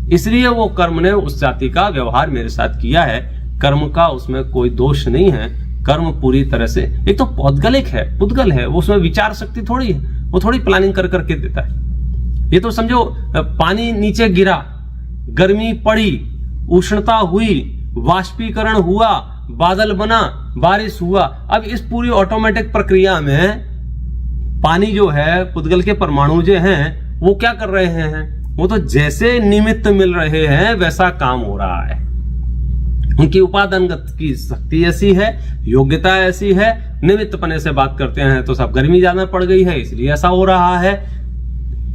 इसलिए वो कर्म ने उस जाति का व्यवहार मेरे साथ किया है। कर्म का उसमें कोई दोष नहीं है। कर्म पूरी तरह से एक तो पौद्गलिक है, पुद्गल है, वो उसमें विचार शक्ति थोड़ी है, वो थोड़ी प्लानिंग कर करके देता है। ये तो समझो पानी नीचे गिरा, गर्मी पड़ी, उष्णता हुई, वाष्पीकरण हुआ, बादल बना, बारिश हुआ। अब इस पूरी ऑटोमेटिक प्रक्रिया में पानी जो है, पुद्गल के परमाणु जो हैं, वो क्या कर रहे हैं? वो तो जैसे निमित्त मिल रहे हैं वैसा काम हो रहा है। उनकी उपादानगत की शक्ति ऐसी है, योग्यता ऐसी है। निमित्त पने से बात करते हैं तो सब गर्मी ज्यादा पड़ गई है इसलिए ऐसा हो रहा है।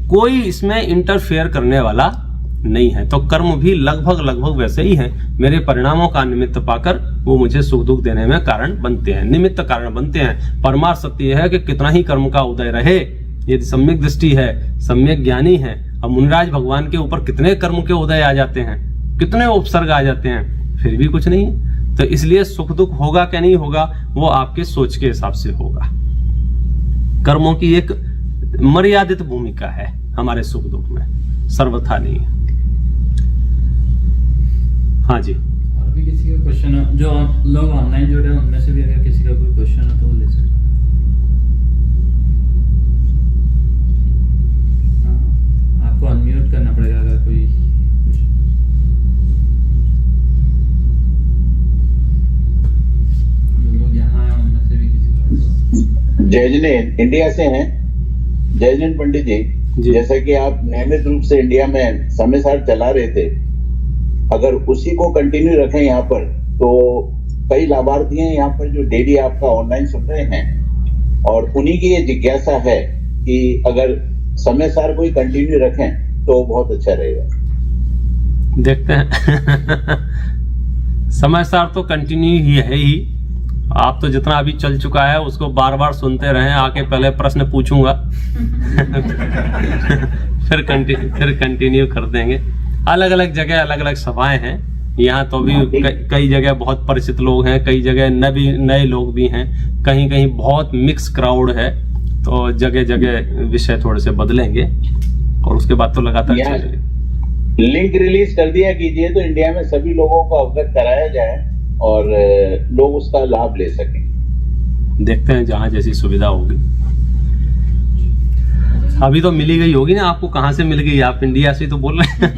कोई इसमें इंटरफेयर करने वाला नहीं है। तो कर्म भी लगभग वैसे ही है। मेरे परिणामों का निमित्त पाकर वो मुझे सुख दुख देने में कारण बनते हैं, निमित्त कारण बनते हैं। परमार्थ सत्य यह है कि कितना ही कर्म का उदय रहे, यदि सम्यक दृष्टि है, सम्यक ज्ञानी है। अब मुनिराज भगवान के ऊपर कितने कर्म के उदय आ जाते हैं, कितने उपसर्ग आ जाते हैं, फिर भी कुछ नहीं है। तो इसलिए सुख दुख होगा क्या नहीं होगा वो आपके सोच के हिसाब से होगा। कर्मों की एक मर्यादित भूमिका है हमारे सुख दुख में, सर्वथा नहीं है। हाँ जी, और भी किसी का क्वेश्चन है? जो लोग ऑनलाइन जुड़े हैं उनमें से भी अगर किसी का कोई क्वेश्चन है तो वो ले सकते हैं। हाँ, आपको अनम्यूट करना पड़ेगा अगर कोई जो लोग यहाँ हैं उनमें से भी किसी का। जयजनीन इंडिया से हैं। जयजनीन पंडित जी, जैसा कि आप नियमित रूप से इंडिया में समय सार चला रहे थे, अगर उसी को कंटिन्यू रखें यहाँ पर तो कई लाभार्थी हैं यहाँ पर जो डेली आपका ऑनलाइन सुन रहे हैं और उन्हीं की ये जिज्ञासा है कि अगर समय सार कोई कंटिन्यू रखें तो बहुत अच्छा रहेगा। देखते हैं समय सार तो कंटिन्यू ही है ही। आप तो जितना अभी चल चुका है उसको बार बार सुनते रहें, आके पहले प्रश्न पूछूंगा फिर कंटिन्यू कर देंगे। अलग अलग जगह अलग अलग सभाएं हैं। यहाँ तो भी कई जगह बहुत परिचित लोग हैं, कई जगह नए लोग भी हैं, कहीं कहीं बहुत मिक्स क्राउड है। तो जगह जगह विषय थोड़े से बदलेंगे और उसके बाद तो लगातार चलेंगे। लिंक रिलीज कर दिया कीजिए तो इंडिया में सभी लोगों को अवगत कराया जाए और लोग उसका लाभ ले सकें। देखते हैं जहाँ जैसी सुविधा होगी। अभी तो मिली गई होगी ना आपको, कहाँ से मिल गई? आप इंडिया से तो बोल रहे हैं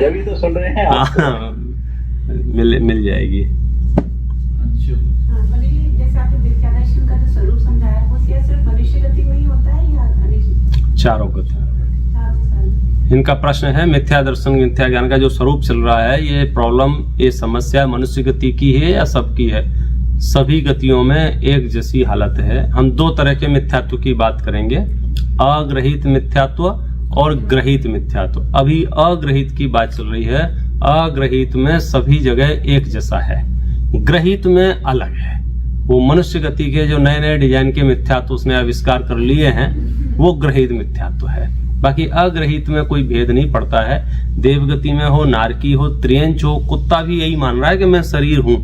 अभी तो सुन रहे हैं आप। मिल जाएगी। जैसे आपने विद्यादर्शन का जो स्वरूप समझाया वो सिर्फ मनुष्य गति में ही होता है या चारों गति? इनका प्रश्न है मिथ्या दर्शन मिथ्या ज्ञान का जो स्वरूप चल रहा है, ये प्रॉब्लम, ये समस्या मनुष्य गति की है या सबकी है? सभी गतियों में एक जैसी हालत है। हम दो तरह के मिथ्यात्व की बात करेंगे, अग्रहित मिथ्यात्व और ग्रहित मिथ्यात्व। अभी अग्रहित की बात चल रही है। अग्रहित में सभी जगह एक जैसा है, ग्रहित में अलग है। वो मनुष्य गति के जो नए नए डिजाइन के मिथ्यात्व उसने आविष्कार कर लिए हैं वो ग्रहित मिथ्यात्व है। बाकी अग्रहित में कोई भेद नहीं पड़ता है। देवगति में हो, नारकी हो, त्रियंच हो, कुत्ता भी यही मान रहा है कि मैं शरीर हूं,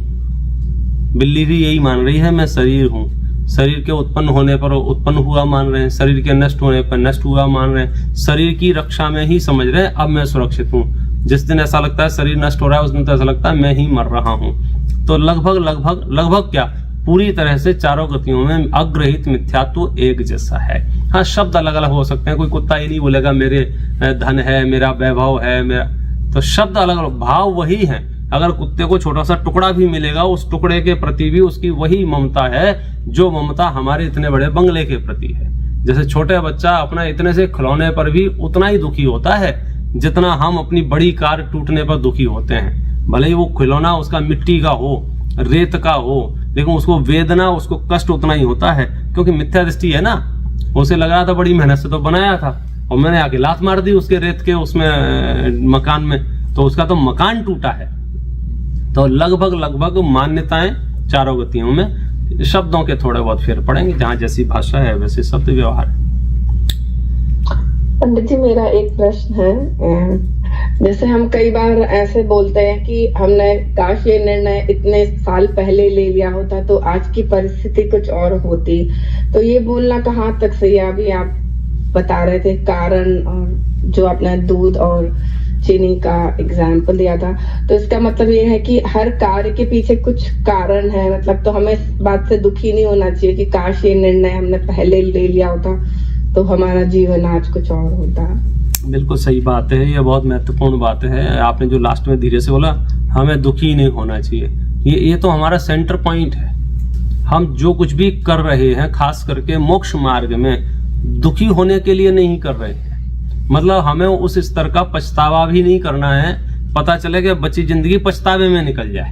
बिल्ली भी यही मान रही है मैं शरीर हूं। शरीर के उत्पन्न होने पर उत्पन्न हुआ मान रहे हैं, शरीर के नष्ट होने पर नष्ट हुआ मान रहे हैं। शरीर की रक्षा में ही समझ रहे हैं अब मैं सुरक्षित हूँ। जिस दिन ऐसा लगता है शरीर नष्ट हो रहा है उस दिन तो ऐसा लगता है मैं ही मर रहा हूँ। तो लगभग क्या पूरी तरह से चारों गतियों में अग्रहित मिथ्यात्व एक जैसा है। हाँ, शब्द अलग अलग हो सकते हैं। कोई कुत्ता ये नहीं बोलेगा मेरे धन है, मेरा वैभव है, मेरा, तो शब्द अलग अलग, भाव वही है। अगर कुत्ते को छोटा सा टुकड़ा भी मिलेगा उस टुकड़े के प्रति भी उसकी वही ममता है जो ममता हमारे इतने बड़े बंगले के प्रति है। जैसे छोटे बच्चा अपना इतने से खिलौने पर भी उतना ही दुखी होता है जितना हम अपनी बड़ी कार टूटने पर दुखी होते हैं। भले ही वो खिलौना उसका मिट्टी का हो, रेत का हो, लेकिन उसको वेदना, उसको कष्ट उतना ही होता है क्योंकि मिथ्या दृष्टि है ना। उसे लग रहा था बड़ी मेहनत से तो बनाया था और मैंने आके लात मार दी उसके रेत के उसमें मकान में, तो उसका तो मकान टूटा है। तो लगभग मान्यताएं चारों गतियों में, शब्दों के थोड़े बहुत फेर पड़ेंगे, जहां जैसी भाषा है वैसे शब्द व्यवहार है। पंडित जी, मेरा एक प्रश्न है। जैसे हम कई बार ऐसे बोलते हैं कि हमने काश ये निर्णय इतने साल पहले ले लिया होता तो आज की परिस्थिति कुछ और होती, तो ये बोलना कहाँ तक सही है? अभी आप बता रहे थे कारण, और जो आपने दूध और चीनी का एग्जाम्पल दिया था, तो इसका मतलब ये है कि हर कार्य के पीछे कुछ कारण है। मतलब तो हमें इस बात से दुखी नहीं होना चाहिए कि काश ये निर्णय हमने पहले ले लिया होता तो हमारा जीवन आज कुछ और होता। बिल्कुल सही बात है, ये बहुत महत्वपूर्ण बात है। आपने जो लास्ट में धीरे से बोला, हमें दुखी नहीं होना चाहिए, ये तो हमारा सेंटर पॉइंट है। हम जो कुछ भी कर रहे हैं खास करके मोक्ष मार्ग में दुखी होने के लिए नहीं कर रहे हैं। मतलब हमें उस स्तर का पछतावा भी नहीं करना है, पता चले कि बची जिंदगी पछतावे में निकल जाए।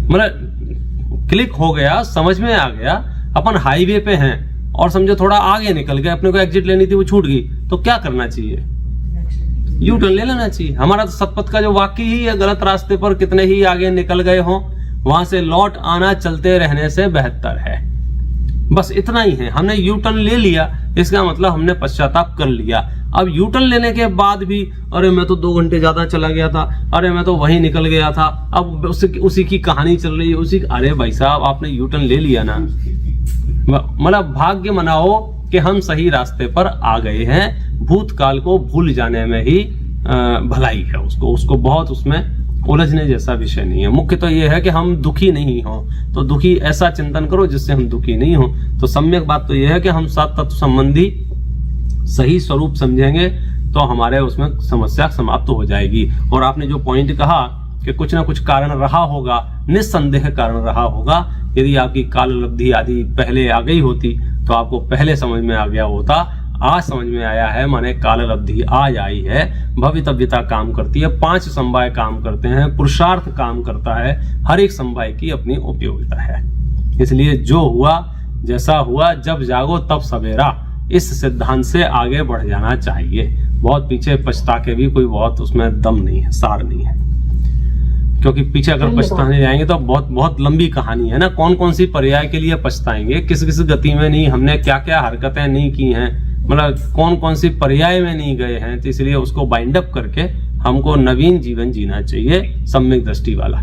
मतलब क्लिक हो गया, समझ में आ गया, अपन हाईवे पे हैं और समझो थोड़ा आगे निकल गए, अपने को एग्जिट लेनी थी वो छूट गई, तो क्या करना चाहिए? यू टर्न ले लेना चाहिए। हमारा तो सतपथ का जो वाक्य ही है, गलत रास्ते पर कितने ही आगे निकल गए हों, वहां से लौट आना चलते रहने से बेहतर है। बस इतना ही है। हमने यू टर्न ले लिया, इसका मतलब हमने पश्चाताप कर लिया। अब यू टर्न लेने के बाद भी अरे मैं तो 2 घंटे ज्यादा चला गया था, अरे मैं तो वहीं निकल गया था, अब उसी की कहानी चल रही है, अरे भाई साहब आपने यू टर्न ले लिया ना, मतलब भाग्य मनाओ कि हम सही रास्ते पर आ गए हैं। भूतकाल को भूल जाने में ही भलाई है, उसको बहुत उसमें उलझने जैसा विषय नहीं है। मुख्य तो यह है कि हम दुखी नहीं हो, तो दुखी ऐसा चिंतन करो जिससे हम दुखी नहीं हो। तो सम्यक बात तो यह है कि हम सात तत्व संबंधी सही स्वरूप समझेंगे तो हमारे उसमें समस्या समाप्त हो जाएगी। और आपने जो पॉइंट कहा कि कुछ ना कुछ कारण रहा होगा, निस्संदेह कारण रहा होगा। यदि आपकी काल लब्धि आदि पहले आ गई होती तो आपको पहले समझ में आ गया होता। आज समझ में आया है, माने काल लब्धि आज आई है, भवितव्यता काम करती है, 5 समवाय काम करते हैं, पुरुषार्थ काम करता है, हर एक समवाय की अपनी उपयोगिता है। इसलिए जो हुआ जैसा हुआ, जब जागो तब सवेरा, इस सिद्धांत से आगे बढ़ जाना चाहिए। बहुत पीछे पछता के भी कोई बहुत उसमें दम नहीं है, सार नहीं है, क्योंकि पीछे अगर पछताने जाएंगे तो बहुत लंबी कहानी है ना। कौन कौन सी पर्याय के लिए पछताएंगे, किस किस गति में नहीं, हमने क्या क्या हरकतें नहीं की हैं, मतलब कौन कौन सी पर्याय में नहीं गए हैं। तो इसलिए उसको बाइंड अप करके हमको नवीन जीवन जीना चाहिए, सम्यक दृष्टि वाला।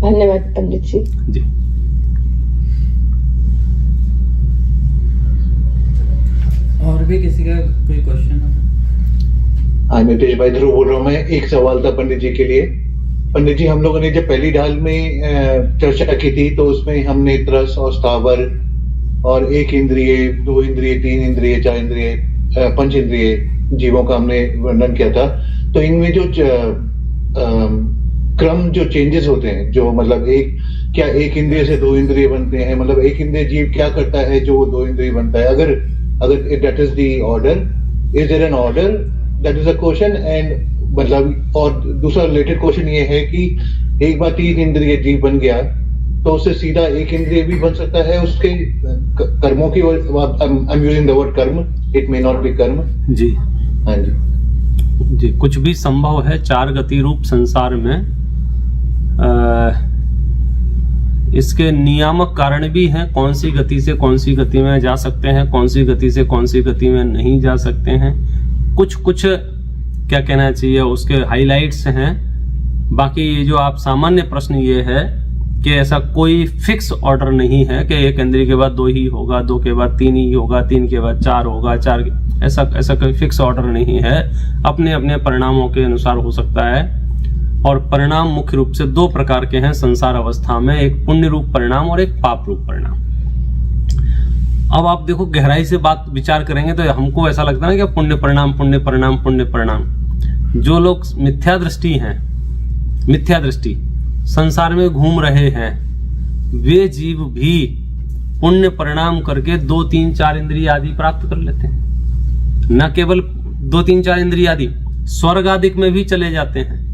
धन्यवाद पंडित जी। जी और भी किसी का कोई क्वेश्चन है? हाँ, नितेश भाई ध्रुव बोल रहा हूँ मैं। एक सवाल था पंडित जी के लिए। पंडित जी, हम लोगों ने जब पहली ढाल में चर्चा की थी तो उसमें हमने तरस और स्थावर और 1 इंद्रिय, 2 इंद्रिय, 3 इंद्रिय, 4 इंद्रिय, 5 इंद्रिय जीवों का हमने वर्णन किया था। तो इनमें जो क्रम जो चेंजेस होते हैं, जो मतलब क्या 1 इंद्रिय से 2 इंद्रिय बनते हैं, मतलब 1 इंद्रिय जीव क्या करता है जो 2 इंद्रिय बनता है, अगर that is the order, is there an order, that is a question. And मतलब और दूसरा रिलेटेड क्वेश्चन ये है कि एक बार 3 इंद्रिय जीव बन गया तो उससे सीधा 1 इंद्रिय भी बन सकता है उसके कर्मों की। I am using the word कर्म, इट मे नॉट बी कर्म। जी हाँ जी, कुछ भी संभव है 4 गति रूप संसार में। इसके नियामक कारण भी हैं, कौन सी गति से कौन सी गति में जा सकते हैं, कौन सी गति से कौन सी गति में नहीं जा सकते हैं। कुछ क्या कहना चाहिए, उसके हाइलाइट्स हैं। बाकी ये जो आप सामान्य प्रश्न ये है कि ऐसा कोई फिक्स ऑर्डर नहीं है कि 1 इंद्रिय के बाद 2 ही होगा, 2 के बाद 3 ही होगा, 3 के बाद 4 होगा, 4 ऐसा कोई फिक्स ऑर्डर नहीं है। अपने अपने परिणामों के अनुसार हो सकता है। और परिणाम मुख्य रूप से 2 प्रकार के हैं संसार अवस्था में, एक पुण्य रूप परिणाम और एक पाप रूप परिणाम। अब आप देखो, गहराई से बात विचार करेंगे तो हमको ऐसा लगता है ना कि पुण्य परिणाम, पुण्य परिणाम, पुण्य परिणाम। जो लोग मिथ्या दृष्टि हैं, मिथ्या दृष्टि संसार में घूम रहे हैं, वे जीव भी पुण्य परिणाम करके 2, 3, 4 इंद्रिय आदि प्राप्त कर लेते हैं। न केवल 2, 3, 4 इंद्रिय आदि, स्वर्ग आदि में भी चले जाते हैं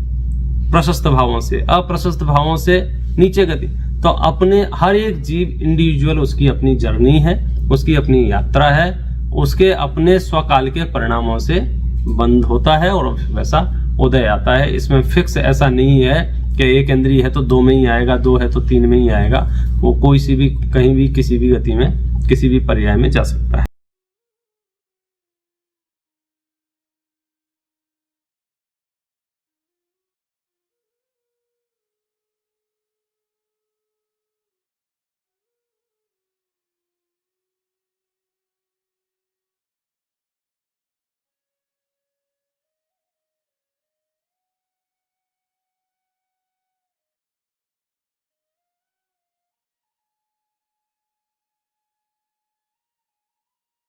प्रशस्त भावों से, अप्रशस्त भावों से नीचे गति। तो अपने हर एक जीव इंडिविजुअल, उसकी अपनी जर्नी है, उसकी अपनी यात्रा है, उसके अपने स्वकाल के परिणामों से बंद होता है और वैसा उदय आता है। इसमें फिक्स ऐसा नहीं है कि 1 इंद्रिय है तो 2 में ही आएगा, 2 है तो 3 में ही आएगा। वो कोई सी भी, कहीं भी, किसी भी गति में, किसी भी पर्याय में जा सकता है।